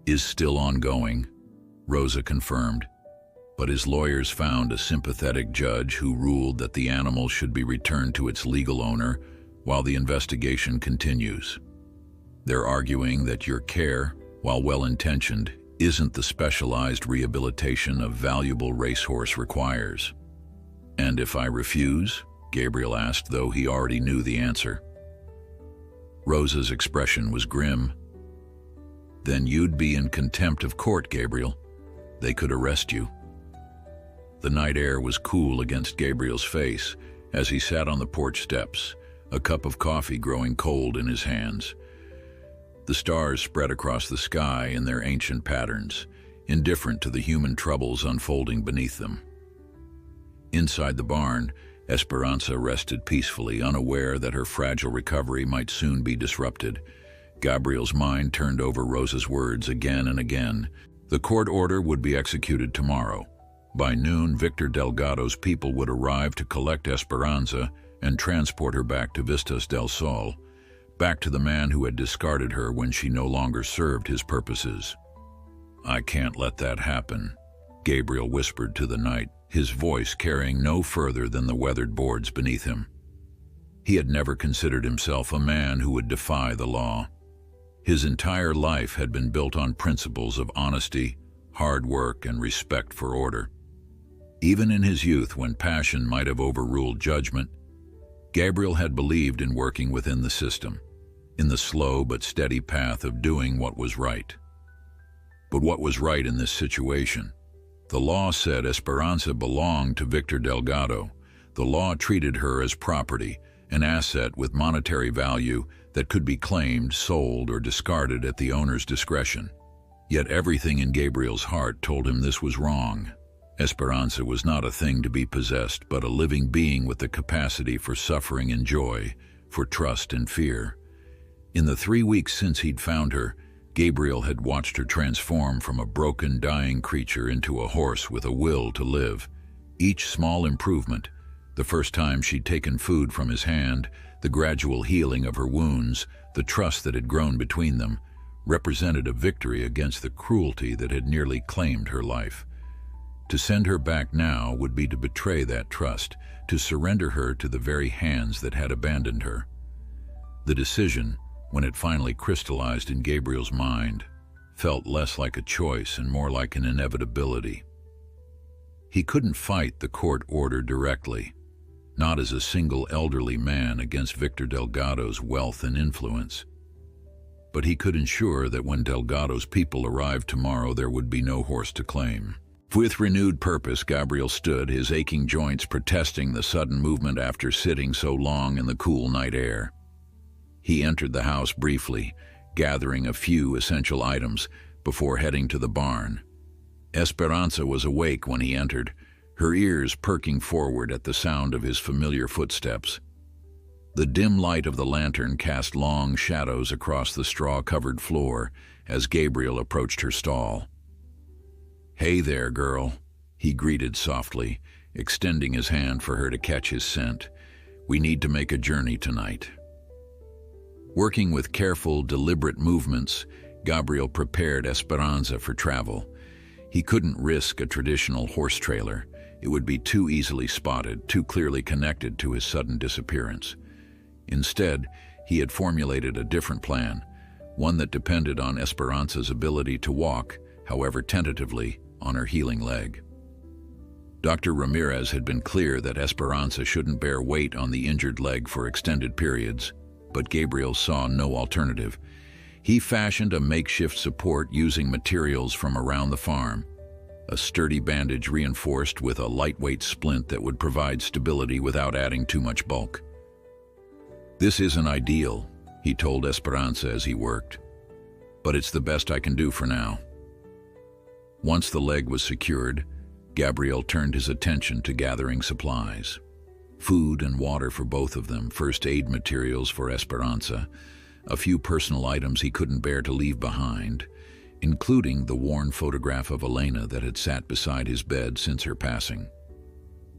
is still ongoing," Rosa confirmed, but his lawyers found a sympathetic judge who ruled that the animal should be returned to its legal owner while the investigation continues. "They're arguing that your care, while well-intentioned, isn't the specialized rehabilitation a valuable racehorse requires." "And if I refuse?" Gabriel asked, though he already knew the answer. Rosa's expression was grim. "Then you'd be in contempt of court, Gabriel. They could arrest you." The night air was cool against Gabriel's face as he sat on the porch steps, a cup of coffee growing cold in his hands. The stars spread across the sky in their ancient patterns, indifferent to the human troubles unfolding beneath them. Inside the barn, Esperanza rested peacefully, unaware that her fragile recovery might soon be disrupted. Gabriel's mind turned over Rosa's words again and again. The court order would be executed tomorrow. By noon, Victor Delgado's people would arrive to collect Esperanza and transport her back to Vistas del Sol, back to the man who had discarded her when she no longer served his purposes. "I can't let that happen," Gabriel whispered to the night, his voice carrying no further than the weathered boards beneath him. He had never considered himself a man who would defy the law. His entire life had been built on principles of honesty, hard work, and respect for order. Even in his youth, when passion might have overruled judgment, Gabriel had believed in working within the system, in the slow but steady path of doing what was right. But what was right in this situation? The law said Esperanza belonged to Victor Delgado. The law treated her as property, an asset with monetary value that could be claimed, sold, or discarded at the owner's discretion. Yet everything in Gabriel's heart told him this was wrong. Esperanza was not a thing to be possessed, but a living being with the capacity for suffering and joy, for trust and fear. In the 3 weeks since he'd found her, Gabriel had watched her transform from a broken, dying creature into a horse with a will to live. Each small improvement, the first time she'd taken food from his hand, the gradual healing of her wounds, the trust that had grown between them, represented a victory against the cruelty that had nearly claimed her life. To send her back now would be to betray that trust, to surrender her to the very hands that had abandoned her. The decision, when it finally crystallized in Gabriel's mind, felt less like a choice and more like an inevitability. He couldn't fight the court order directly, not as a single elderly man against Victor Delgado's wealth and influence. But he could ensure that when Delgado's people arrived tomorrow, there would be no horse to claim. With renewed purpose, Gabriel stood, his aching joints protesting the sudden movement after sitting so long in the cool night air. He entered the house briefly, gathering a few essential items before heading to the barn. Esperanza was awake when he entered, her ears perking forward at the sound of his familiar footsteps. The dim light of the lantern cast long shadows across the straw-covered floor as Gabriel approached her stall. "Hey there, girl," he greeted softly, extending his hand for her to catch his scent. "We need to make a journey tonight." Working with careful, deliberate movements, Gabriel prepared Esperanza for travel. He couldn't risk a traditional horse trailer. It would be too easily spotted, too clearly connected to his sudden disappearance. Instead, he had formulated a different plan, one that depended on Esperanza's ability to walk, however tentatively, on her healing leg. Dr. Ramirez had been clear that Esperanza shouldn't bear weight on the injured leg for extended periods, but Gabriel saw no alternative. He fashioned a makeshift support using materials from around the farm, a sturdy bandage reinforced with a lightweight splint that would provide stability without adding too much bulk. "This isn't ideal," he told Esperanza as he worked, "but it's the best I can do for now." Once the leg was secured, Gabriel turned his attention to gathering supplies. Food and water for both of them, first aid materials for Esperanza, a few personal items he couldn't bear to leave behind, including the worn photograph of Elena that had sat beside his bed since her passing.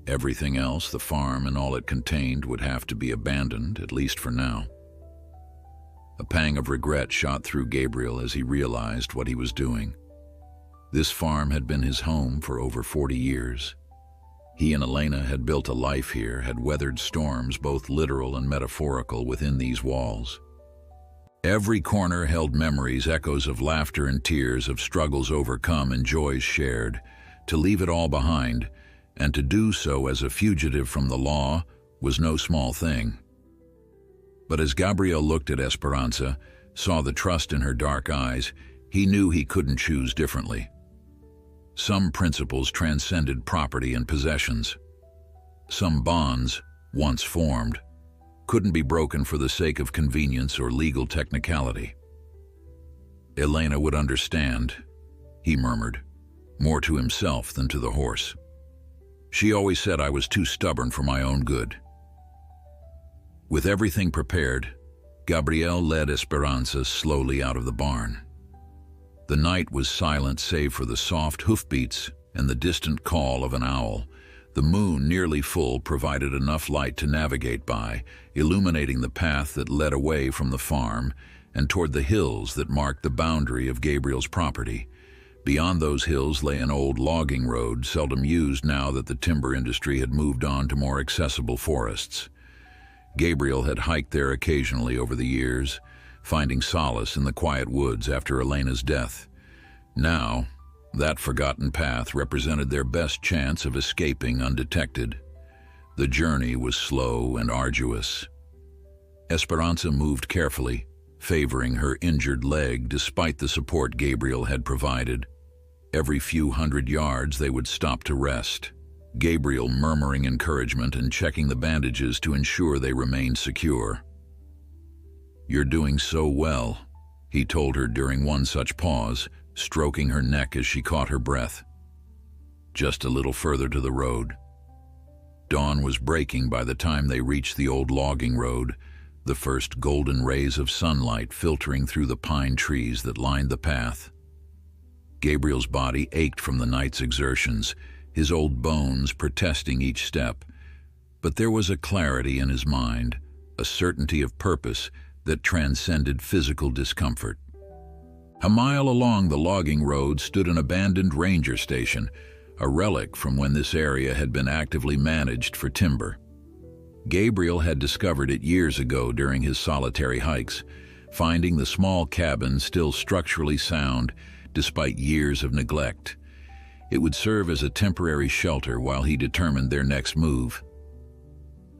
Everything else, the farm and all it contained, would have to be abandoned, at least for now. A pang of regret shot through Gabriel as he realized what he was doing. This farm had been his home for over 40 years. He and Elena had built a life here, had weathered storms, both literal and metaphorical, within these walls. Every corner held memories, echoes of laughter and tears, of struggles overcome and joys shared. To leave it all behind, and to do so as a fugitive from the law, was no small thing. But as Gabriel looked at Esperanza, saw the trust in her dark eyes, he knew he couldn't choose differently. Some principles transcended property and possessions. Some bonds, once formed, couldn't be broken for the sake of convenience or legal technicality. "Elena would understand," he murmured, more to himself than to the horse. "She always said I was too stubborn for my own good." With everything prepared, Gabriel led Esperanza slowly out of the barn. The night was silent save for the soft hoofbeats and the distant call of an owl. The moon, nearly full, provided enough light to navigate by, illuminating the path that led away from the farm and toward the hills that marked the boundary of Gabriel's property. Beyond those hills lay an old logging road, seldom used now that the timber industry had moved on to more accessible forests. Gabriel had hiked there occasionally over the years, finding solace in the quiet woods after Elena's death. Now, that forgotten path represented their best chance of escaping undetected. The journey was slow and arduous. Esperanza moved carefully, favoring her injured leg despite the support Gabriel had provided. Every few hundred yards they would stop to rest, Gabriel murmuring encouragement and checking the bandages to ensure they remained secure. "You're doing so well," he told her during one such pause, stroking her neck as she caught her breath. Just a little further to the road. Dawn was breaking by the time they reached the old logging road, the first golden rays of sunlight filtering through the pine trees that lined the path. Gabriel's body ached from the night's exertions, his old bones protesting each step. But there was a clarity in his mind, a certainty of purpose that transcended physical discomfort. A mile along the logging road stood an abandoned ranger station, a relic from when this area had been actively managed for timber. Gabriel had discovered it years ago during his solitary hikes, finding the small cabin still structurally sound despite years of neglect. It would serve as a temporary shelter while he determined their next move.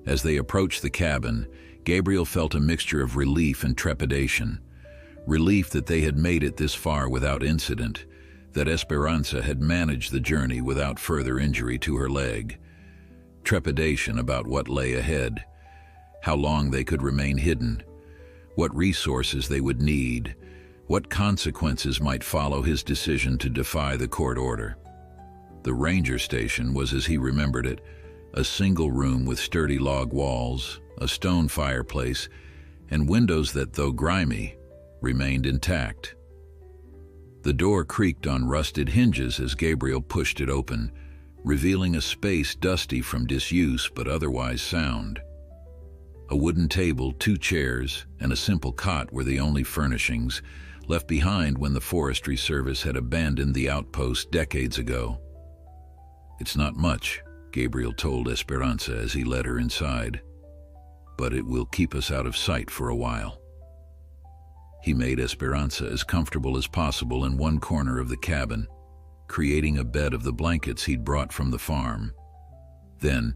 As they approached the cabin, Gabriel felt a mixture of relief and trepidation. Relief that they had made it this far without incident, that Esperanza had managed the journey without further injury to her leg. Trepidation about what lay ahead, how long they could remain hidden, what resources they would need, what consequences might follow his decision to defy the court order. The ranger station was as he remembered it, a single room with sturdy log walls, a stone fireplace, and windows that, though grimy, remained intact. The door creaked on rusted hinges as Gabriel pushed it open, revealing a space dusty from disuse but otherwise sound. A wooden table, 2 chairs, and a simple cot were the only furnishings left behind when the Forestry Service had abandoned the outpost decades ago. "It's not much," Gabriel told Esperanza as he led her inside, "but it will keep us out of sight for a while." He made Esperanza as comfortable as possible in one corner of the cabin, creating a bed of the blankets he'd brought from the farm. Then,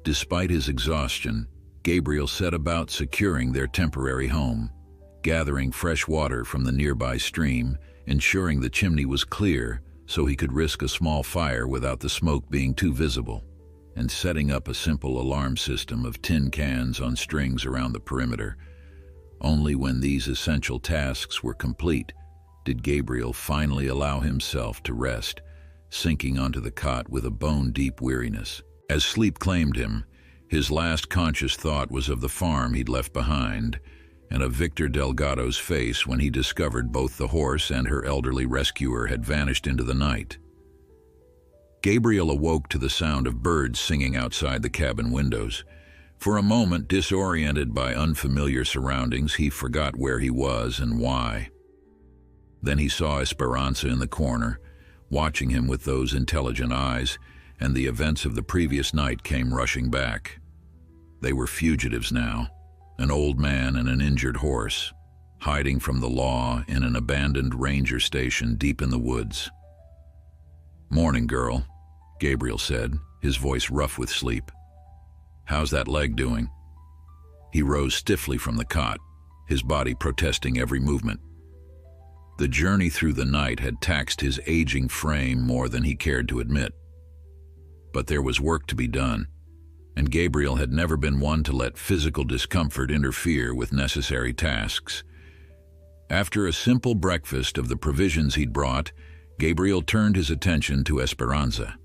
despite his exhaustion, Gabriel set about securing their temporary home, gathering fresh water from the nearby stream, ensuring the chimney was clear so he could risk a small fire without the smoke being too visible, and setting up a simple alarm system of tin cans on strings around the perimeter. Only when these essential tasks were complete did Gabriel finally allow himself to rest, sinking onto the cot with a bone-deep weariness. As sleep claimed him, his last conscious thought was of the farm he'd left behind, and of Victor Delgado's face when he discovered both the horse and her elderly rescuer had vanished into the night. Gabriel awoke to the sound of birds singing outside the cabin windows. For a moment, disoriented by unfamiliar surroundings, he forgot where he was and why. Then he saw Esperanza in the corner, watching him with those intelligent eyes, and the events of the previous night came rushing back. They were fugitives now, an old man and an injured horse, hiding from the law in an abandoned ranger station deep in the woods. "Morning, girl," Gabriel said, his voice rough with sleep. "How's that leg doing?" He rose stiffly from the cot, his body protesting every movement. The journey through the night had taxed his aging frame more than he cared to admit. But there was work to be done, and Gabriel had never been one to let physical discomfort interfere with necessary tasks. After a simple breakfast of the provisions he'd brought, Gabriel turned his attention to Esperanza.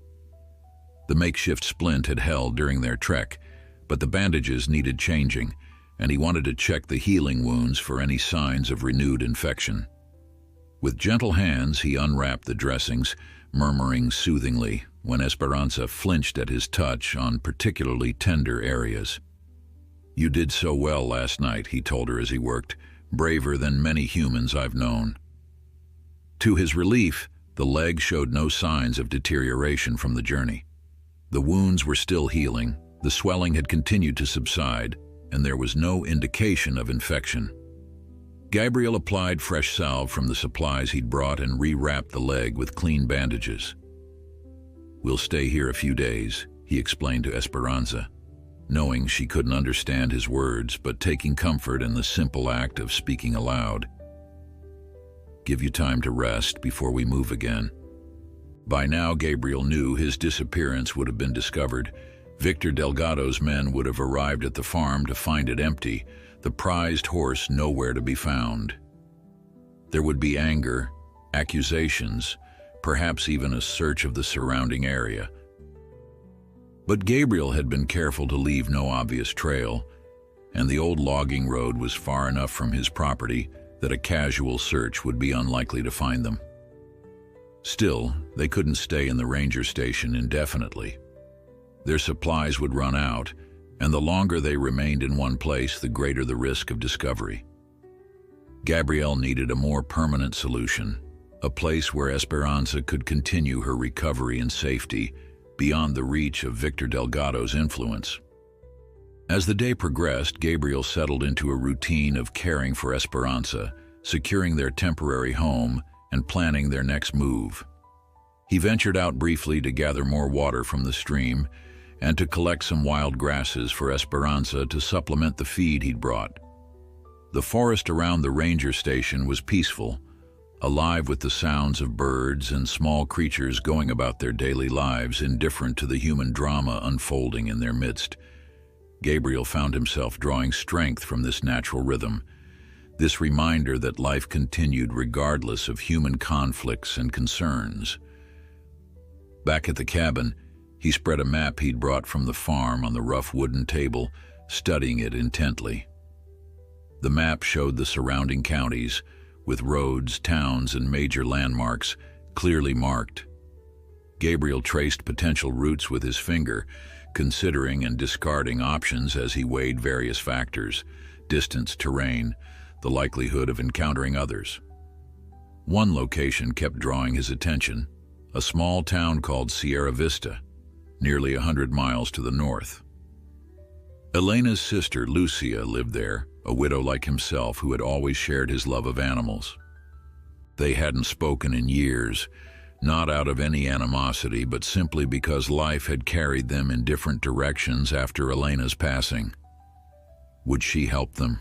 The makeshift splint had held during their trek, but the bandages needed changing, and he wanted to check the healing wounds for any signs of renewed infection. With gentle hands, he unwrapped the dressings, murmuring soothingly when Esperanza flinched at his touch on particularly tender areas. "You did so well last night," he told her as he worked, "braver than many humans I've known." To his relief, the leg showed no signs of deterioration from the journey. The wounds were still healing, the swelling had continued to subside, and there was no indication of infection. Gabriel applied fresh salve from the supplies he'd brought and rewrapped the leg with clean bandages. "We'll stay here a few days," he explained to Esperanza, knowing she couldn't understand his words, but taking comfort in the simple act of speaking aloud. "Give you time to rest before we move again." By now, Gabriel knew his disappearance would have been discovered. Victor Delgado's men would have arrived at the farm to find it empty, the prized horse nowhere to be found. There would be anger, accusations, perhaps even a search of the surrounding area. But Gabriel had been careful to leave no obvious trail, and the old logging road was far enough from his property that a casual search would be unlikely to find them. Still, they couldn't stay in the ranger station indefinitely. Their supplies would run out, and the longer they remained in one place, the greater the risk of discovery. Gabriel needed a more permanent solution, a place where Esperanza could continue her recovery in safety, beyond the reach of Victor Delgado's influence. As the day progressed, Gabriel settled into a routine of caring for Esperanza, securing their temporary home, and planning their next move. He ventured out briefly to gather more water from the stream, and to collect some wild grasses for Esperanza to supplement the feed he'd brought. The forest around the ranger station was peaceful, alive with the sounds of birds and small creatures going about their daily lives, indifferent to the human drama unfolding in their midst. Gabriel found himself drawing strength from this natural rhythm, this reminder that life continued regardless of human conflicts and concerns. Back at the cabin, he spread a map he'd brought from the farm on the rough wooden table, studying it intently. The map showed the surrounding counties, with roads, towns, and major landmarks clearly marked. Gabriel traced potential routes with his finger, considering and discarding options as he weighed various factors: distance, terrain, the likelihood of encountering others. One location kept drawing his attention: a small town called Sierra Vista, nearly 100 miles to the north. Elena's sister, Lucia, lived there, a widow like himself who had always shared his love of animals. They hadn't spoken in years, not out of any animosity, but simply because life had carried them in different directions after Elena's passing. Would she help them?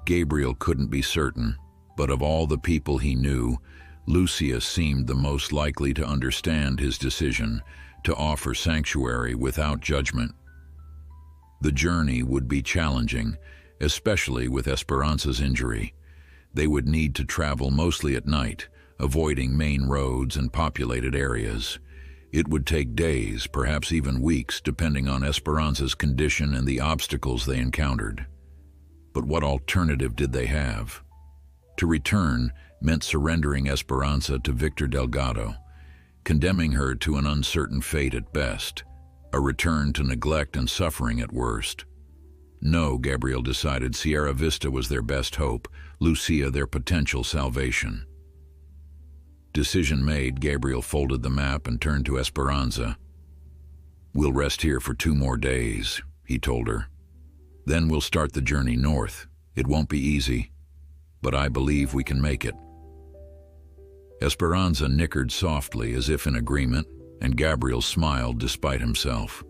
Gabriel couldn't be certain, but of all the people he knew, Lucia seemed the most likely to understand his decision to offer sanctuary without judgment. The journey would be challenging, especially with Esperanza's injury. They would need to travel mostly at night, avoiding main roads and populated areas. It would take days, perhaps even weeks, depending on Esperanza's condition and the obstacles they encountered. But what alternative did they have? To return meant surrendering Esperanza to Victor Delgado, condemning her to an uncertain fate at best, a return to neglect and suffering at worst. No, Gabriel decided, Sierra Vista was their best hope, Lucia their potential salvation. Decision made, Gabriel folded the map and turned to Esperanza. "We'll rest here for 2 more days," he told her. "Then we'll start the journey north. It won't be easy, but I believe we can make it." Esperanza nickered softly as if in agreement, and Gabriel smiled despite himself.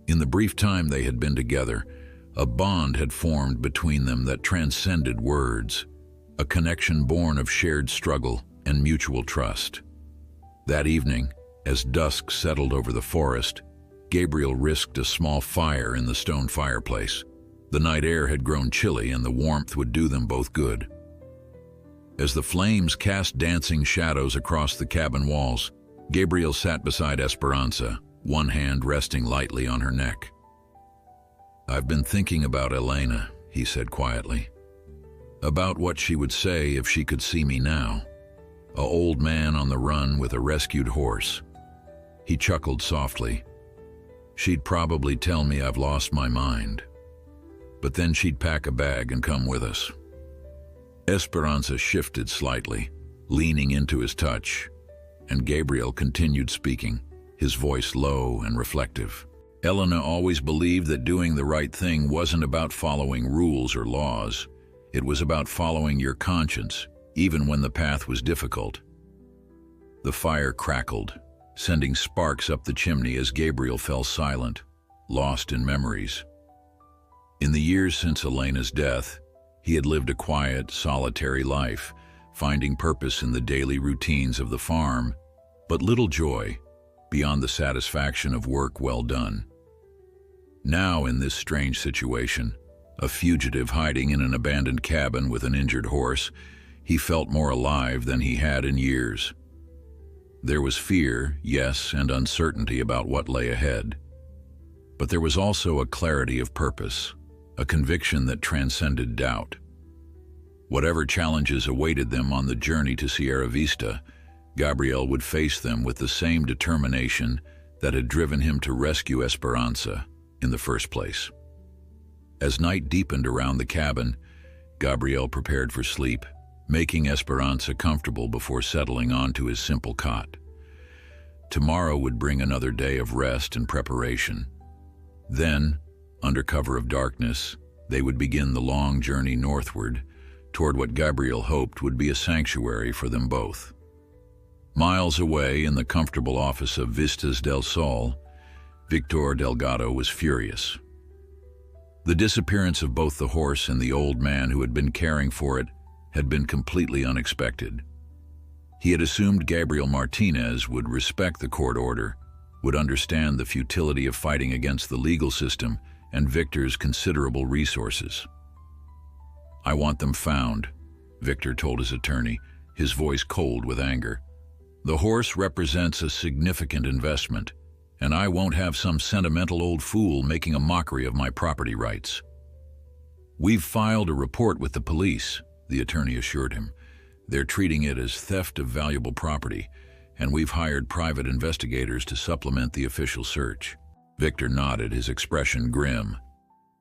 In the brief time they had been together, a bond had formed between them that transcended words, a connection born of shared struggle and mutual trust. That evening, as dusk settled over the forest, Gabriel risked a small fire in the stone fireplace. The night air had grown chilly and the warmth would do them both good. As the flames cast dancing shadows across the cabin walls, Gabriel sat beside Esperanza, one hand resting lightly on her neck. "I've been thinking about Elena," he said quietly. "About what she would say if she could see me now. An old man on the run with a rescued horse." He chuckled softly. "She'd probably tell me I've lost my mind. But then she'd pack a bag and come with us." Esperanza shifted slightly, leaning into his touch, and Gabriel continued speaking, his voice low and reflective. "Elena always believed that doing the right thing wasn't about following rules or laws. It was about following your conscience, even when the path was difficult." The fire crackled, sending sparks up the chimney as Gabriel fell silent, lost in memories. In the years since Elena's death, he had lived a quiet, solitary life, finding purpose in the daily routines of the farm, but little joy beyond the satisfaction of work well done. Now, in this strange situation, a fugitive hiding in an abandoned cabin with an injured horse, he felt more alive than he had in years. There was fear, yes, and uncertainty about what lay ahead. But there was also a clarity of purpose, a conviction that transcended doubt. Whatever challenges awaited them on the journey to Sierra Vista, Gabriel would face them with the same determination that had driven him to rescue Esperanza in the first place. As night deepened around the cabin, Gabriel prepared for sleep, making Esperanza comfortable before settling onto his simple cot. Tomorrow would bring another day of rest and preparation. Then, under cover of darkness, they would begin the long journey northward, toward what Gabriel hoped would be a sanctuary for them both. Miles away in the comfortable office of Vistas del Sol, Victor Delgado was furious. The disappearance of both the horse and the old man who had been caring for it had been completely unexpected. He had assumed Gabriel Martinez would respect the court order, would understand the futility of fighting against the legal system and Victor's considerable resources. "I want them found," Victor told his attorney, his voice cold with anger. "The horse represents a significant investment, and I won't have some sentimental old fool making a mockery of my property rights." "We've filed a report with the police," the attorney assured him. "They're treating it as theft of valuable property, and we've hired private investigators to supplement the official search." Victor nodded, his expression grim.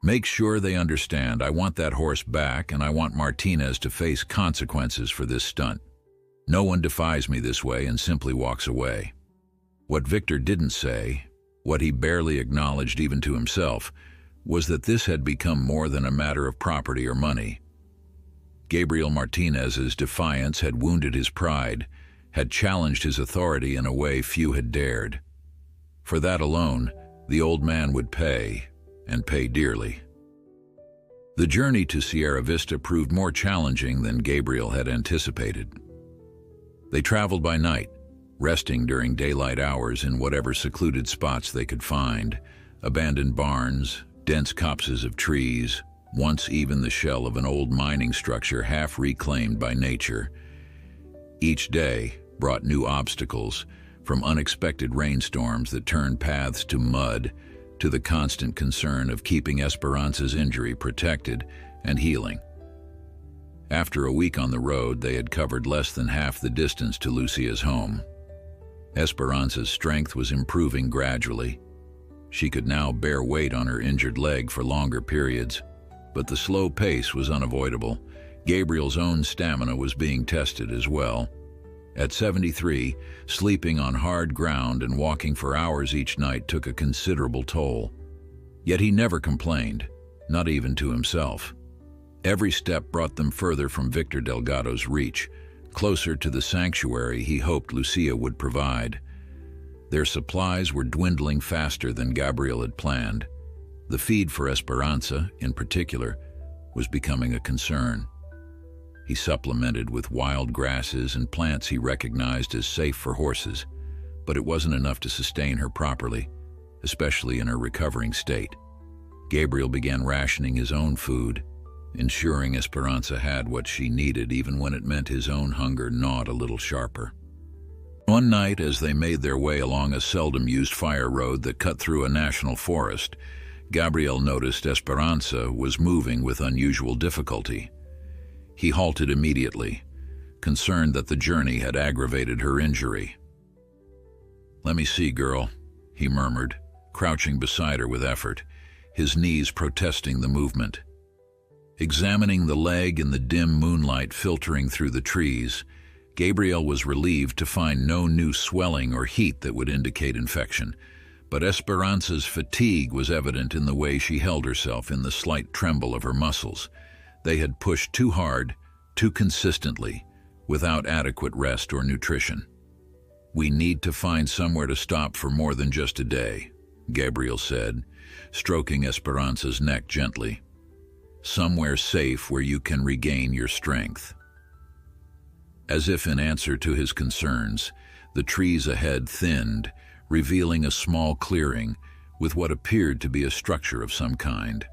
"Make sure they understand I want that horse back, and I want Martinez to face consequences for this stunt. No one defies me this way and simply walks away." What Victor didn't say, what he barely acknowledged even to himself, was that this had become more than a matter of property or money. Gabriel Martinez's defiance had wounded his pride, had challenged his authority in a way few had dared. For that alone, the old man would pay, and pay dearly. The journey to Sierra Vista proved more challenging than Gabriel had anticipated. They traveled by night, resting during daylight hours in whatever secluded spots they could find: abandoned barns, dense copses of trees, once even the shell of an old mining structure half reclaimed by nature. Each day brought new obstacles, from unexpected rainstorms that turned paths to mud, to the constant concern of keeping Esperanza's injury protected and healing. After a week on the road, they had covered less than half the distance to Lucia's home. Esperanza's strength was improving gradually. She could now bear weight on her injured leg for longer periods, but the slow pace was unavoidable. Gabriel's own stamina was being tested as well. At 73, sleeping on hard ground and walking for hours each night took a considerable toll. Yet he never complained, not even to himself. Every step brought them further from Victor Delgado's reach, closer to the sanctuary he hoped Lucia would provide. Their supplies were dwindling faster than Gabriel had planned. The feed for Esperanza, in particular, was becoming a concern. He supplemented with wild grasses and plants he recognized as safe for horses, but it wasn't enough to sustain her properly, especially in her recovering state. Gabriel began rationing his own food, ensuring Esperanza had what she needed even when it meant his own hunger gnawed a little sharper. One night, as they made their way along a seldom-used fire road that cut through a national forest, Gabriel noticed Esperanza was moving with unusual difficulty. He halted immediately, concerned that the journey had aggravated her injury. "Let me see, girl," he murmured, crouching beside her with effort, his knees protesting the movement. Examining the leg in the dim moonlight filtering through the trees, Gabriel was relieved to find no new swelling or heat that would indicate infection, but Esperanza's fatigue was evident in the way she held herself, in the slight tremble of her muscles. They had pushed too hard, too consistently, without adequate rest or nutrition. "We need to find somewhere to stop for more than just a day," Gabriel said, stroking Esperanza's neck gently. "Somewhere safe where you can regain your strength." As if in answer to his concerns, the trees ahead thinned, revealing a small clearing with what appeared to be a structure of some kind.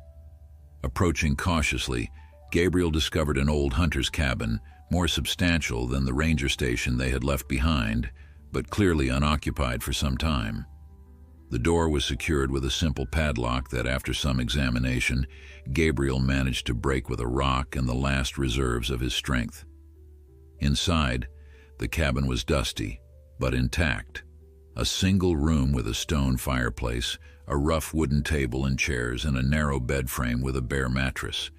Approaching cautiously, Gabriel discovered an old hunter's cabin, more substantial than the ranger station they had left behind, but clearly unoccupied for some time. The door was secured with a simple padlock that, after some examination, Gabriel managed to break with a rock and the last reserves of his strength. Inside, the cabin was dusty, but intact. A single room with a stone fireplace, a rough wooden table and chairs, and a narrow bed frame with a bare mattress.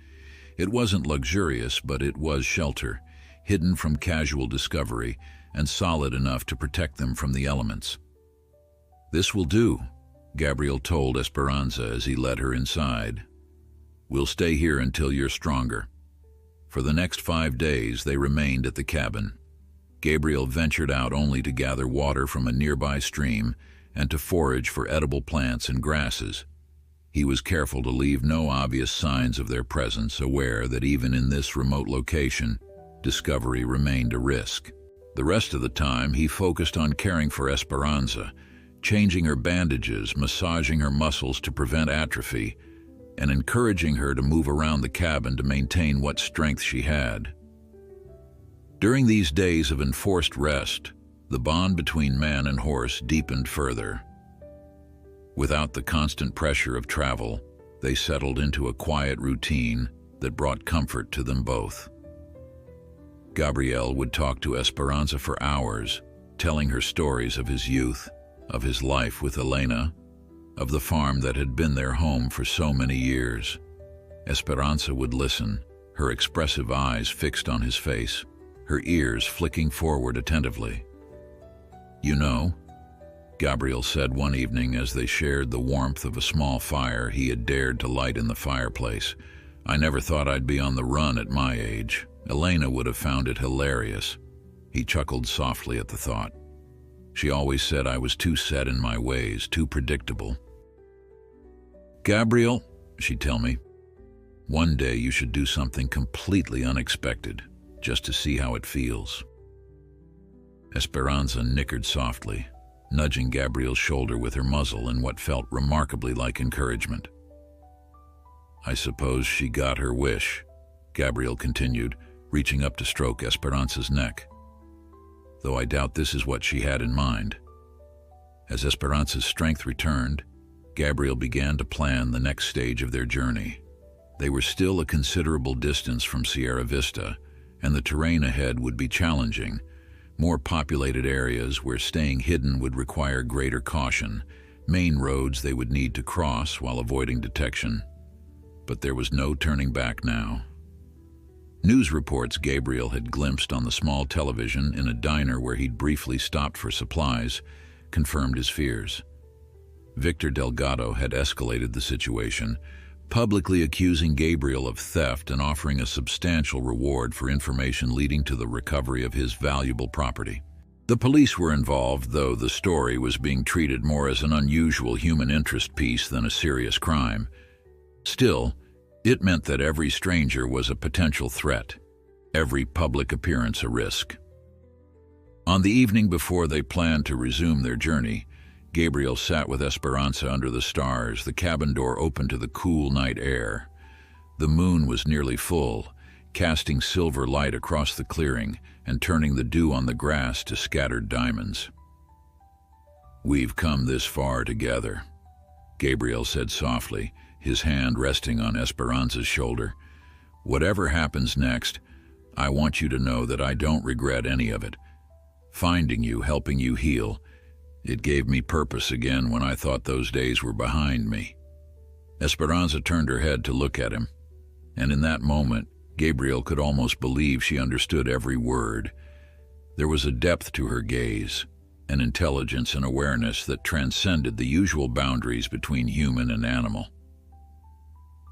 It wasn't luxurious, but it was shelter, hidden from casual discovery, and solid enough to protect them from the elements. "This will do," Gabriel told Esperanza as he led her inside. "We'll stay here until you're stronger." For the next 5 days, they remained at the cabin. Gabriel ventured out only to gather water from a nearby stream and to forage for edible plants and grasses. He was careful to leave no obvious signs of their presence, aware that even in this remote location, Discovery remained a risk. The rest of the time, he focused on caring for Esperanza, changing her bandages, massaging her muscles to prevent atrophy, and encouraging her to move around the cabin to maintain what strength she had. During these days of enforced rest, the bond between man and horse deepened further. Without the constant pressure of travel, they settled into a quiet routine that brought comfort to them both. Gabriel would talk to Esperanza for hours, telling her stories of his youth, of his life with Elena, of the farm that had been their home for so many years. Esperanza would listen, her expressive eyes fixed on his face, her ears flicking forward attentively. "You know," Gabriel said one evening as they shared the warmth of a small fire he had dared to light in the fireplace, "I never thought I'd be on the run at my age. Elena would have found it hilarious." He chuckled softly at the thought. "She always said I was too set in my ways, too predictable." "Gabriel," she'd tell me, "one day you should do something completely unexpected, just to see how it feels." Esperanza nickered softly, nudging Gabriel's shoulder with her muzzle in what felt remarkably like encouragement. "I suppose she got her wish," Gabriel continued, reaching up to stroke Esperanza's neck. "Though I doubt this is what she had in mind." As Esperanza's strength returned, Gabriel began to plan the next stage of their journey. They were still a considerable distance from Sierra Vista, and the terrain ahead would be challenging, more populated areas where staying hidden would require greater caution, main roads they would need to cross while avoiding detection. But there was no turning back now. News reports Gabriel had glimpsed on the small television in a diner where he'd briefly stopped for supplies confirmed his fears. Victor Delgado had escalated the situation, publicly accusing Gabriel of theft and offering a substantial reward for information leading to the recovery of his valuable property. The police were involved, though the story was being treated more as an unusual human interest piece than a serious crime. Still, it meant that every stranger was a potential threat, every public appearance a risk. On the evening before they planned to resume their journey, Gabriel sat with Esperanza under the stars, the cabin door open to the cool night air. The moon was nearly full, casting silver light across the clearing and turning the dew on the grass to scattered diamonds. "We've come this far together," Gabriel said softly, his hand resting on Esperanza's shoulder. "Whatever happens next, I want you to know that I don't regret any of it. Finding you, helping you heal, it gave me purpose again when I thought those days were behind me." Esperanza turned her head to look at him, and in that moment, Gabriel could almost believe she understood every word. There was a depth to her gaze, an intelligence and awareness that transcended the usual boundaries between human and animal.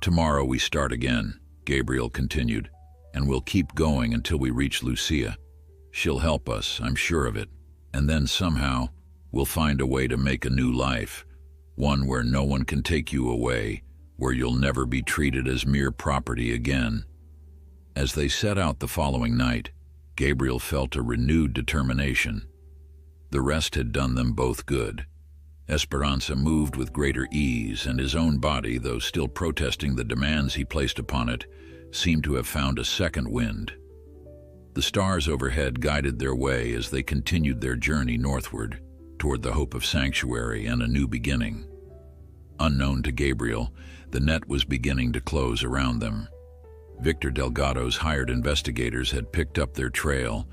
"Tomorrow we start again," Gabriel continued, "and we'll keep going until we reach Lucia. She'll help us, I'm sure of it, and then somehow we'll find a way to make a new life, one where no one can take you away, where you'll never be treated as mere property again." As they set out the following night, Gabriel felt a renewed determination. The rest had done them both good. Esperanza moved with greater ease, and his own body, though still protesting the demands he placed upon it, seemed to have found a second wind. The stars overhead guided their way as they continued their journey northward, toward the hope of sanctuary and a new beginning. Unknown to Gabriel, the net was beginning to close around them. Victor Delgado's hired investigators had picked up their trail,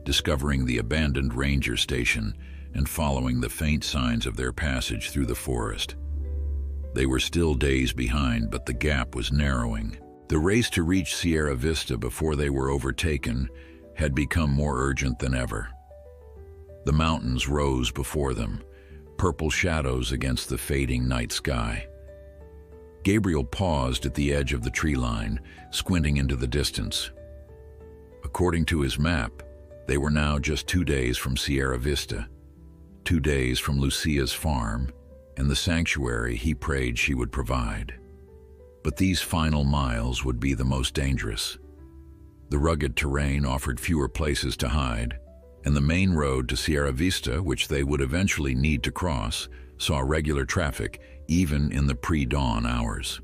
discovering the abandoned ranger station and following the faint signs of their passage through the forest. They were still days behind, but the gap was narrowing. The race to reach Sierra Vista before they were overtaken had become more urgent than ever. The mountains rose before them, purple shadows against the fading night sky. Gabriel paused at the edge of the tree line, squinting into the distance. According to his map, they were now just 2 days from Sierra Vista, 2 days from Lucia's farm, and the sanctuary he prayed she would provide. But these final miles would be the most dangerous. The rugged terrain offered fewer places to hide, and the main road to Sierra Vista, which they would eventually need to cross, saw regular traffic even in the pre-dawn hours.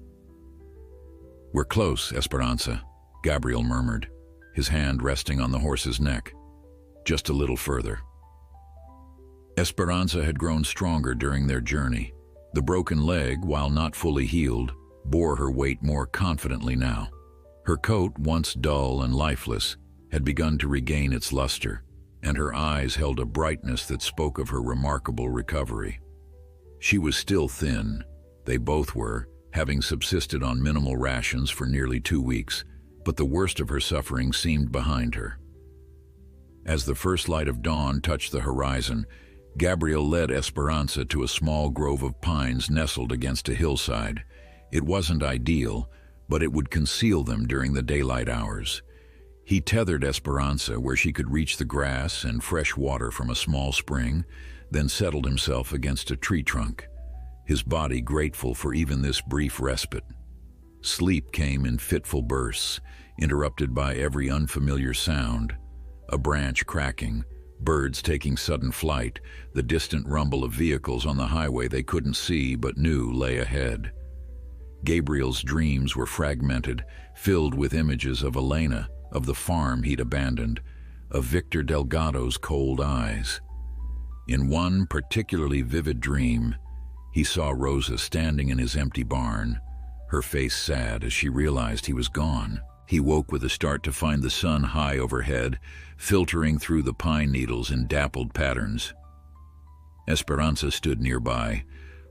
"We're close, Esperanza," Gabriel murmured, his hand resting on the horse's neck. "Just a little further." Esperanza had grown stronger during their journey. The broken leg, while not fully healed, bore her weight more confidently now. Her coat, once dull and lifeless, had begun to regain its luster, and her eyes held a brightness that spoke of her remarkable recovery. She was still thin. They both were, having subsisted on minimal rations for nearly 2 weeks, but the worst of her suffering seemed behind her. As the first light of dawn touched the horizon, Gabriel led Esperanza to a small grove of pines nestled against a hillside. It wasn't ideal, but it would conceal them during the daylight hours. He tethered Esperanza where she could reach the grass and fresh water from a small spring, then settled himself against a tree trunk, his body grateful for even this brief respite. Sleep came in fitful bursts, interrupted by every unfamiliar sound: a branch cracking, birds taking sudden flight, the distant rumble of vehicles on the highway they couldn't see but knew lay ahead. Gabriel's dreams were fragmented, filled with images of Elena, of the farm he'd abandoned, of Victor Delgado's cold eyes. In one particularly vivid dream, he saw Rosa standing in his empty barn, her face sad as she realized he was gone. He woke with a start to find the sun high overhead, filtering through the pine needles in dappled patterns. Esperanza stood nearby,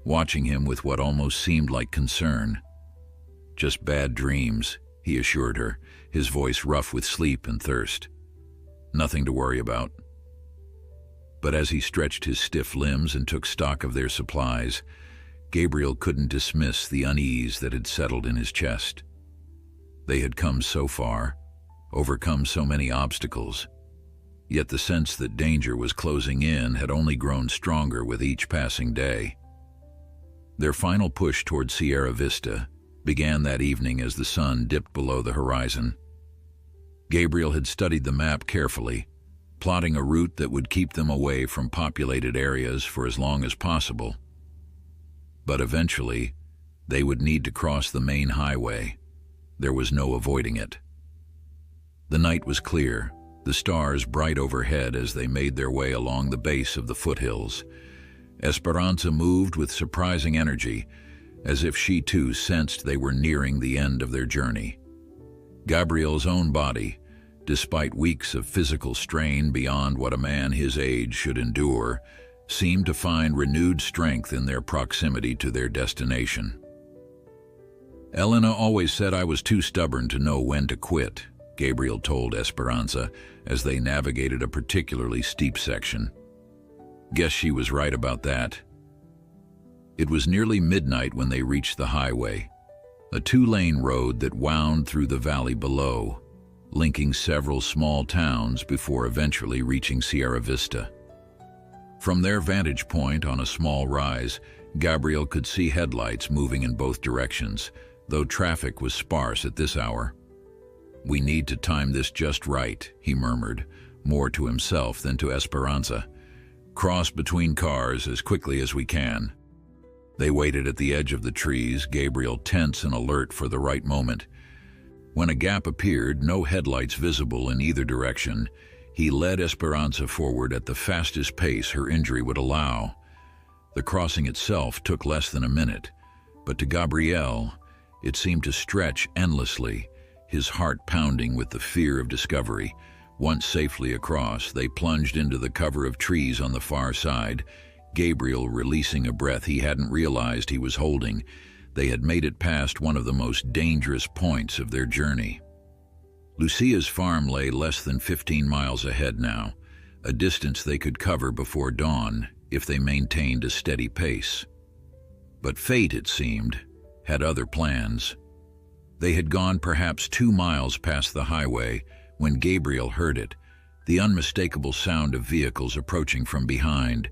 watching him with what almost seemed like concern. "Just bad dreams," he assured her, his voice rough with sleep and thirst. "Nothing to worry about." But as he stretched his stiff limbs and took stock of their supplies, Gabriel couldn't dismiss the unease that had settled in his chest. They had come so far, overcome so many obstacles, yet the sense that danger was closing in had only grown stronger with each passing day. Their final push toward Sierra Vista began that evening as the sun dipped below the horizon. Gabriel had studied the map carefully, plotting a route that would keep them away from populated areas for as long as possible. But eventually, they would need to cross the main highway. There was no avoiding it. The night was clear, the stars bright overhead as they made their way along the base of the foothills. Esperanza moved with surprising energy, as if she too sensed they were nearing the end of their journey. Gabriel's own body, despite weeks of physical strain beyond what a man his age should endure, seemed to find renewed strength in their proximity to their destination. "Elena always said I was too stubborn to know when to quit," Gabriel told Esperanza as they navigated a particularly steep section. "Guess she was right about that." It was nearly midnight when they reached the highway, a 2-lane road that wound through the valley below, linking several small towns before eventually reaching Sierra Vista. From their vantage point on a small rise, Gabriel could see headlights moving in both directions, though traffic was sparse at this hour. "We need to time this just right," he murmured, more to himself than to Esperanza. "Cross between cars as quickly as we can." They waited at the edge of the trees, Gabriel tense and alert for the right moment. When a gap appeared, no headlights visible in either direction, he led Esperanza forward at the fastest pace her injury would allow. The crossing itself took less than a minute, but to Gabriel, it seemed to stretch endlessly, his heart pounding with the fear of discovery. Once safely across, they plunged into the cover of trees on the far side, Gabriel releasing a breath he hadn't realized he was holding. They had made it past one of the most dangerous points of their journey. Lucia's farm lay less than 15 miles ahead now, a distance they could cover before dawn if they maintained a steady pace. But fate, it seemed, had other plans. They had gone perhaps 2 miles past the highway when Gabriel heard it, the unmistakable sound of vehicles approaching from behind,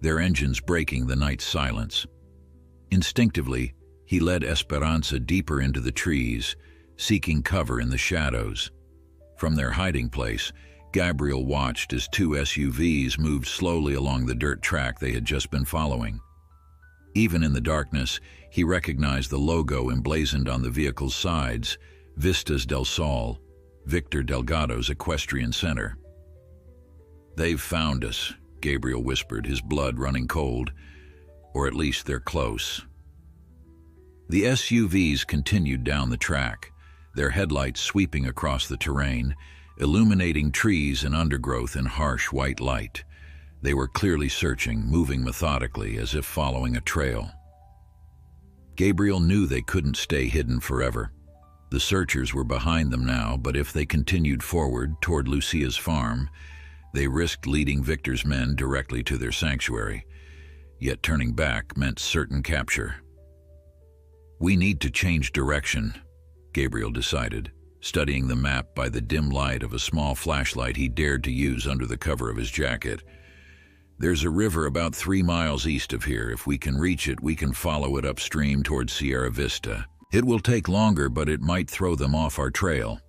their engines breaking the night's silence. Instinctively, he led Esperanza deeper into the trees, seeking cover in the shadows. From their hiding place, Gabriel watched as two SUVs moved slowly along the dirt track they had just been following. Even in the darkness, he recognized the logo emblazoned on the vehicle's sides, Vistas del Sol, Victor Delgado's equestrian center. "They've found us," Gabriel whispered, his blood running cold. "Or at least they're close." The SUVs continued down the track, their headlights sweeping across the terrain, illuminating trees and undergrowth in harsh white light. They were clearly searching, moving methodically, as if following a trail. Gabriel knew they couldn't stay hidden forever. The searchers were behind them now, but if they continued forward toward Lucia's farm, they risked leading Victor's men directly to their sanctuary. Yet turning back meant certain capture. "We need to change direction," Gabriel decided, studying the map by the dim light of a small flashlight he dared to use under the cover of his jacket. "There's a river about 3 miles east of here. If we can reach it, we can follow it upstream toward Sierra Vista. It will take longer, but it might throw them off our trail."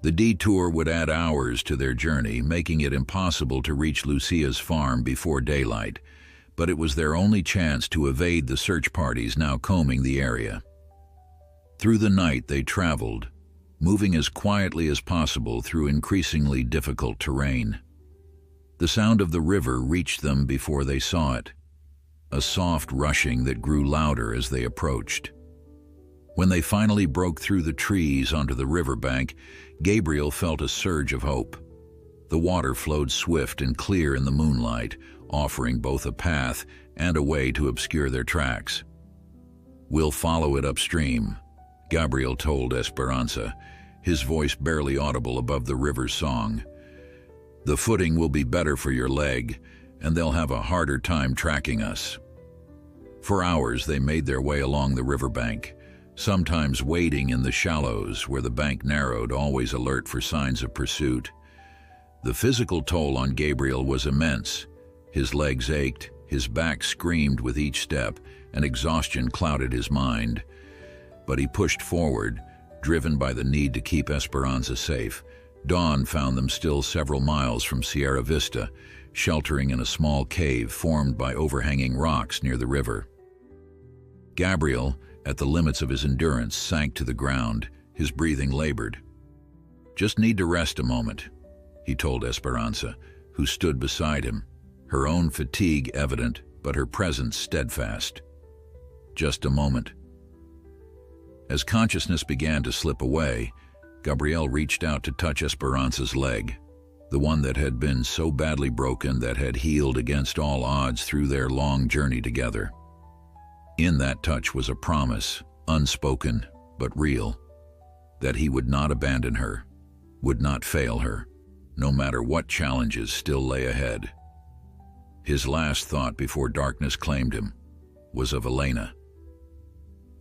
The detour would add hours to their journey, making it impossible to reach Lucia's farm before daylight, but it was their only chance to evade the search parties now combing the area. Through the night they traveled, moving as quietly as possible through increasingly difficult terrain. The sound of the river reached them before they saw it, a soft rushing that grew louder as they approached. When they finally broke through the trees onto the riverbank, Gabriel felt a surge of hope. The water flowed swift and clear in the moonlight, offering both a path and a way to obscure their tracks. "We'll follow it upstream," Gabriel told Esperanza, his voice barely audible above the river's song. "The footing will be better for your leg, and they'll have a harder time tracking us." For hours they made their way along the riverbank, sometimes wading in the shallows where the bank narrowed, always alert for signs of pursuit. The physical toll on Gabriel was immense. His legs ached, his back screamed with each step, and exhaustion clouded his mind. But he pushed forward, driven by the need to keep Esperanza safe. Dawn found them still several miles from Sierra Vista, sheltering in a small cave formed by overhanging rocks near the river. Gabriel, at the limits of his endurance, sank to the ground, his breathing labored. "Just need to rest a moment," he told Esperanza, who stood beside him, her own fatigue evident, but her presence steadfast. "Just a moment." As consciousness began to slip away, Gabriel reached out to touch Esperanza's leg, the one that had been so badly broken that had healed against all odds through their long journey together. In that touch was a promise, unspoken but real, that he would not abandon her, would not fail her, no matter what challenges still lay ahead. His last thought before darkness claimed him was of Elena.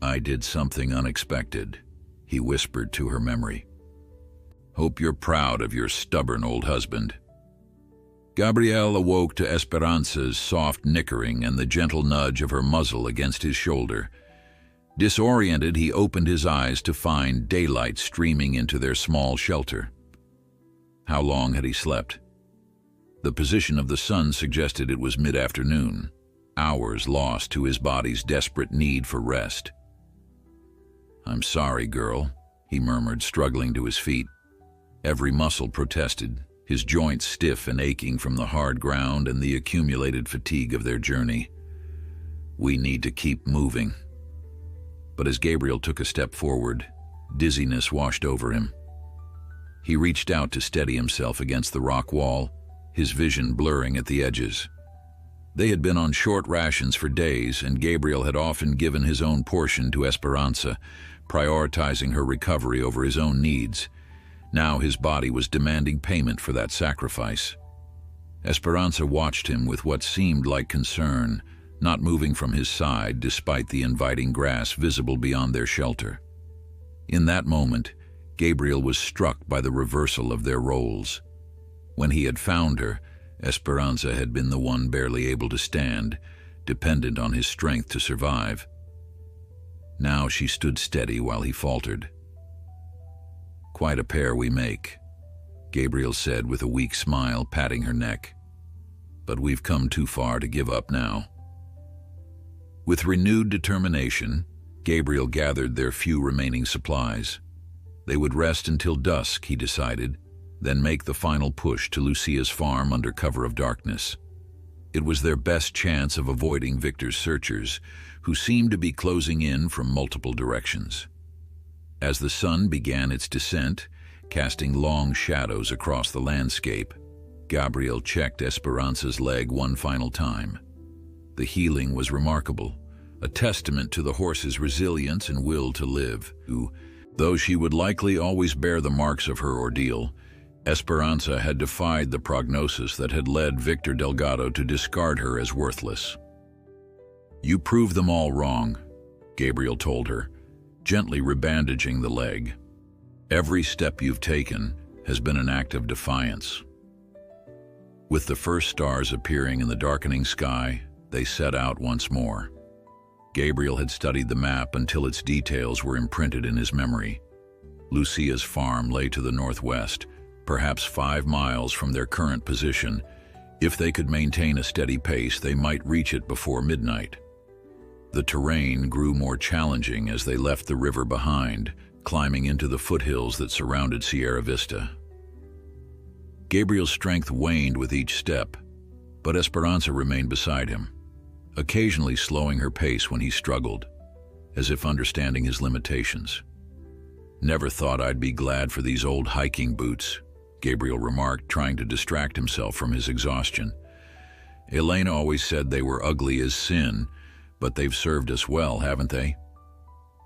"I did something unexpected," he whispered to her memory. "Hope you're proud of your stubborn old husband." Gabriel awoke to Esperanza's soft nickering and the gentle nudge of her muzzle against his shoulder. Disoriented, he opened his eyes to find daylight streaming into their small shelter. How long had he slept? The position of the sun suggested it was mid-afternoon, hours lost to his body's desperate need for rest. "I'm sorry, girl," he murmured, struggling to his feet. Every muscle protested, his joints stiff and aching from the hard ground and the accumulated fatigue of their journey. "We need to keep moving." But as Gabriel took a step forward, dizziness washed over him. He reached out to steady himself against the rock wall, his vision blurring at the edges. They had been on short rations for days, and Gabriel had often given his own portion to Esperanza, prioritizing her recovery over his own needs. Now his body was demanding payment for that sacrifice. Esperanza watched him with what seemed like concern, not moving from his side despite the inviting grass visible beyond their shelter. In that moment, Gabriel was struck by the reversal of their roles. When he had found her, Esperanza had been the one barely able to stand, dependent on his strength to survive. Now she stood steady while he faltered. Quite a pair we make, Gabriel said with a weak smile, patting her neck. But we've come too far to give up now. With renewed determination, Gabriel gathered their few remaining supplies. They would rest until dusk, he decided, then make the final push to Lucia's farm under cover of darkness. It was their best chance of avoiding Victor's searchers, who seemed to be closing in from multiple directions. As the sun began its descent, casting long shadows across the landscape, Gabriel checked Esperanza's leg one final time. The healing was remarkable, a testament to the horse's resilience and will to live, who, though she would likely always bear the marks of her ordeal, Esperanza had defied the prognosis that had led Victor Delgado to discard her as worthless. "You proved them all wrong," Gabriel told her, gently rebandaging the leg. "Every step you've taken has been an act of defiance." With the first stars appearing in the darkening sky, they set out once more. Gabriel had studied the map until its details were imprinted in his memory. Lucia's farm lay to the northwest, perhaps 5 miles from their current position. If they could maintain a steady pace, they might reach it before midnight. The terrain grew more challenging as they left the river behind, climbing into the foothills that surrounded Sierra Vista. Gabriel's strength waned with each step, but Esperanza remained beside him, occasionally slowing her pace when he struggled, as if understanding his limitations. "Never thought I'd be glad for these old hiking boots," Gabriel remarked, trying to distract himself from his exhaustion. "Elena always said they were ugly as sin, but they've served us well, haven't they?"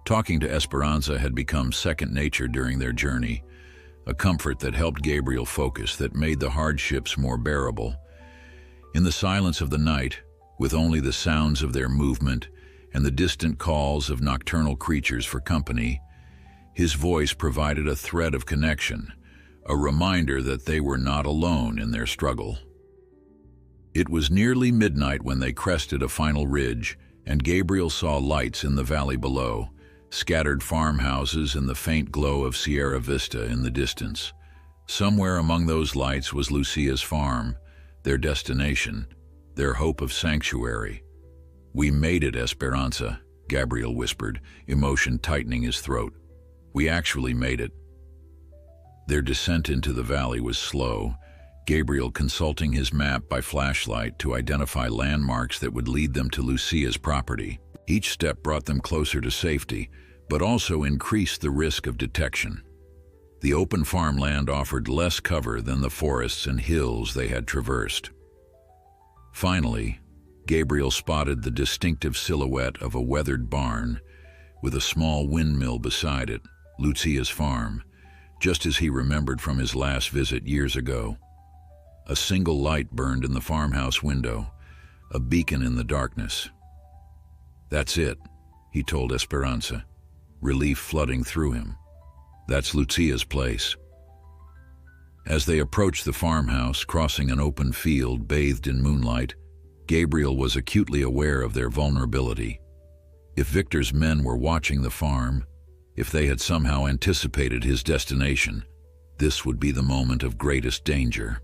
Talking to Esperanza had become second nature during their journey, a comfort that helped Gabriel focus, that made the hardships more bearable. In the silence of the night, with only the sounds of their movement and the distant calls of nocturnal creatures for company, his voice provided a thread of connection, a reminder that they were not alone in their struggle. It was nearly midnight when they crested a final ridge, and Gabriel saw lights in the valley below, scattered farmhouses and the faint glow of Sierra Vista in the distance. Somewhere among those lights was Lucia's farm, their destination, their hope of sanctuary. "We made it, Esperanza," Gabriel whispered, emotion tightening his throat. "We actually made it." Their descent into the valley was slow, Gabriel consulting his map by flashlight to identify landmarks that would lead them to Lucia's property. Each step brought them closer to safety, but also increased the risk of detection. The open farmland offered less cover than the forests and hills they had traversed. Finally, Gabriel spotted the distinctive silhouette of a weathered barn, with a small windmill beside it, Lucia's farm, just as he remembered from his last visit years ago. A single light burned in the farmhouse window, a beacon in the darkness. "That's it," he told Esperanza, relief flooding through him. "That's Lucia's place." As they approached the farmhouse, crossing an open field bathed in moonlight, Gabriel was acutely aware of their vulnerability. If Victor's men were watching the farm, if they had somehow anticipated his destination, this would be the moment of greatest danger.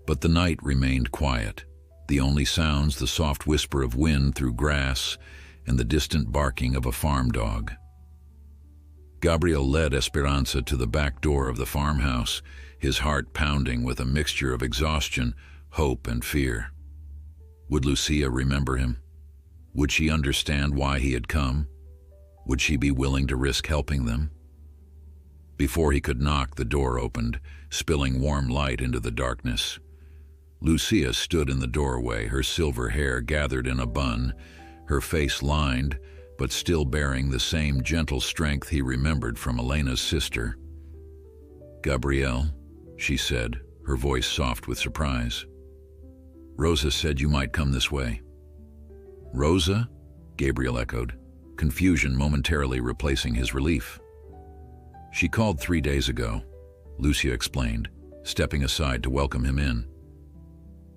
But the night remained quiet, the only sounds the soft whisper of wind through grass and the distant barking of a farm dog. Gabriel led Esperanza to the back door of the farmhouse, his heart pounding with a mixture of exhaustion, hope, and fear. Would Lucia remember him? Would she understand why he had come? Would she be willing to risk helping them? Before he could knock, the door opened, spilling warm light into the darkness. Lucia stood in the doorway, her silver hair gathered in a bun, her face lined, but still bearing the same gentle strength he remembered from Elena's sister. "Gabriel," she said, her voice soft with surprise. "Rosa said you might come this way." "Rosa?" Gabriel echoed, confusion momentarily replacing his relief. "She called 3 days ago," Lucia explained, stepping aside to welcome him in.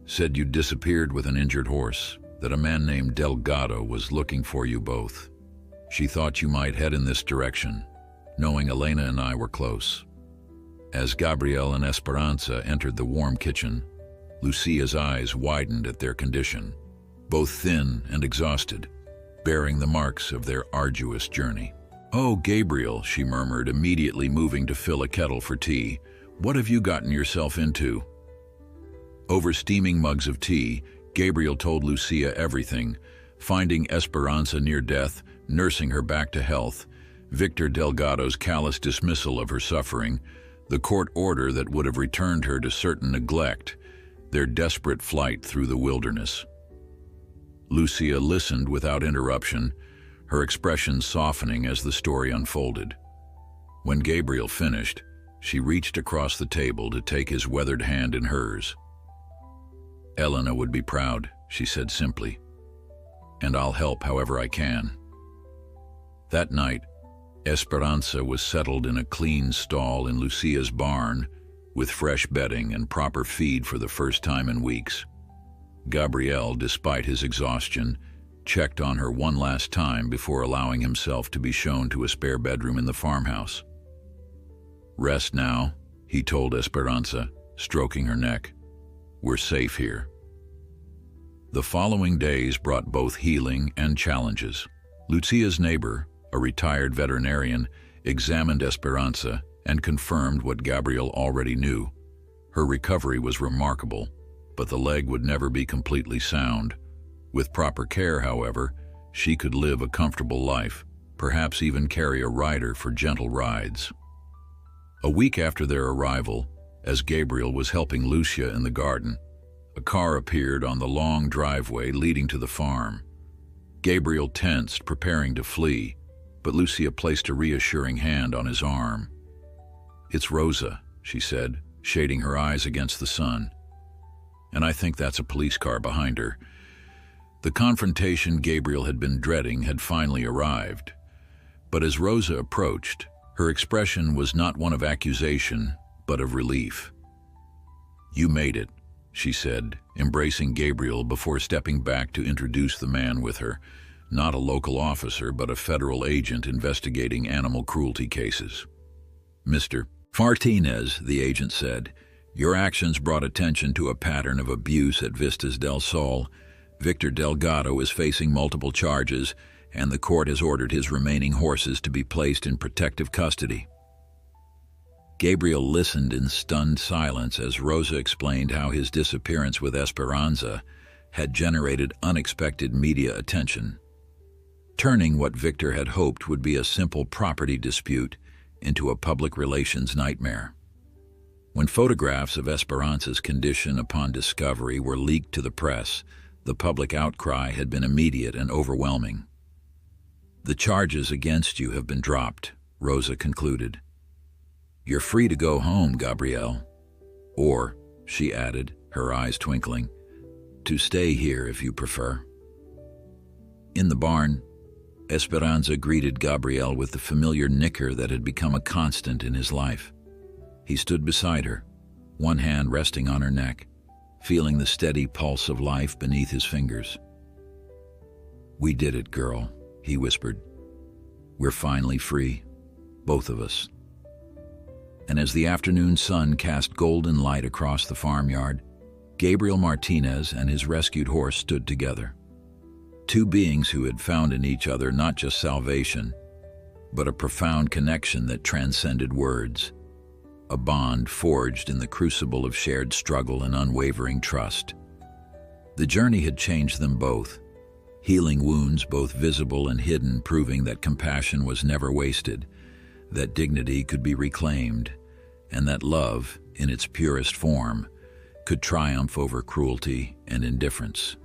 "Said you'd disappeared with an injured horse, that a man named Delgado was looking for you both. She thought you might head in this direction, knowing Elena and I were close." As Gabriel and Esperanza entered the warm kitchen, Lucia's eyes widened at their condition, both thin and exhausted, bearing the marks of their arduous journey. "Oh, Gabriel," she murmured, immediately moving to fill a kettle for tea. "What have you gotten yourself into?" Over steaming mugs of tea, Gabriel told Lucia everything, finding Esperanza near death, nursing her back to health, Victor Delgado's callous dismissal of her suffering, the court order that would have returned her to certain neglect, their desperate flight through the wilderness. Lucia listened without interruption, her expression softening as the story unfolded. When Gabriel finished, she reached across the table to take his weathered hand in hers. "Elena would be proud," she said simply, "and I'll help however I can." That night, Esperanza was settled in a clean stall in Lucia's barn, with fresh bedding and proper feed for the first time in weeks. Gabriel, despite his exhaustion, checked on her one last time before allowing himself to be shown to a spare bedroom in the farmhouse. "Rest now," he told Esperanza, stroking her neck. "We're safe here." The following days brought both healing and challenges. Lucia's neighbor, a retired veterinarian, examined Esperanza and confirmed what Gabriel already knew. Her recovery was remarkable, but the leg would never be completely sound. With proper care, however, she could live a comfortable life, perhaps even carry a rider for gentle rides. A week after their arrival, as Gabriel was helping Lucia in the garden, a car appeared on the long driveway leading to the farm. Gabriel tensed, preparing to flee, but Lucia placed a reassuring hand on his arm. "It's Rosa," she said, shading her eyes against the sun. "And I think that's a police car behind her." The confrontation Gabriel had been dreading had finally arrived. But as Rosa approached, her expression was not one of accusation, but of relief. "You made it," she said, embracing Gabriel before stepping back to introduce the man with her, not a local officer, but a federal agent investigating animal cruelty cases. "Mr. Martinez," the agent said, "your actions brought attention to a pattern of abuse at Vistas del Sol. Victor Delgado is facing multiple charges, and the court has ordered his remaining horses to be placed in protective custody." Gabriel listened in stunned silence as Rosa explained how his disappearance with Esperanza had generated unexpected media attention, turning what Victor had hoped would be a simple property dispute into a public relations nightmare. When photographs of Esperanza's condition upon discovery were leaked to the press, the public outcry had been immediate and overwhelming. "The charges against you have been dropped," Rosa concluded. "You're free to go home, Gabriel. Or," she added, her eyes twinkling, "to stay here if you prefer." In the barn, Esperanza greeted Gabriel with the familiar nicker that had become a constant in his life. He stood beside her, one hand resting on her neck, feeling the steady pulse of life beneath his fingers. "We did it, girl," he whispered. "We're finally free, both of us." And as the afternoon sun cast golden light across the farmyard, Gabriel Martinez and his rescued horse stood together. Two beings who had found in each other not just salvation, but a profound connection that transcended words, a bond forged in the crucible of shared struggle and unwavering trust. The journey had changed them both, healing wounds both visible and hidden, proving that compassion was never wasted, that dignity could be reclaimed, and that love, in its purest form, could triumph over cruelty and indifference.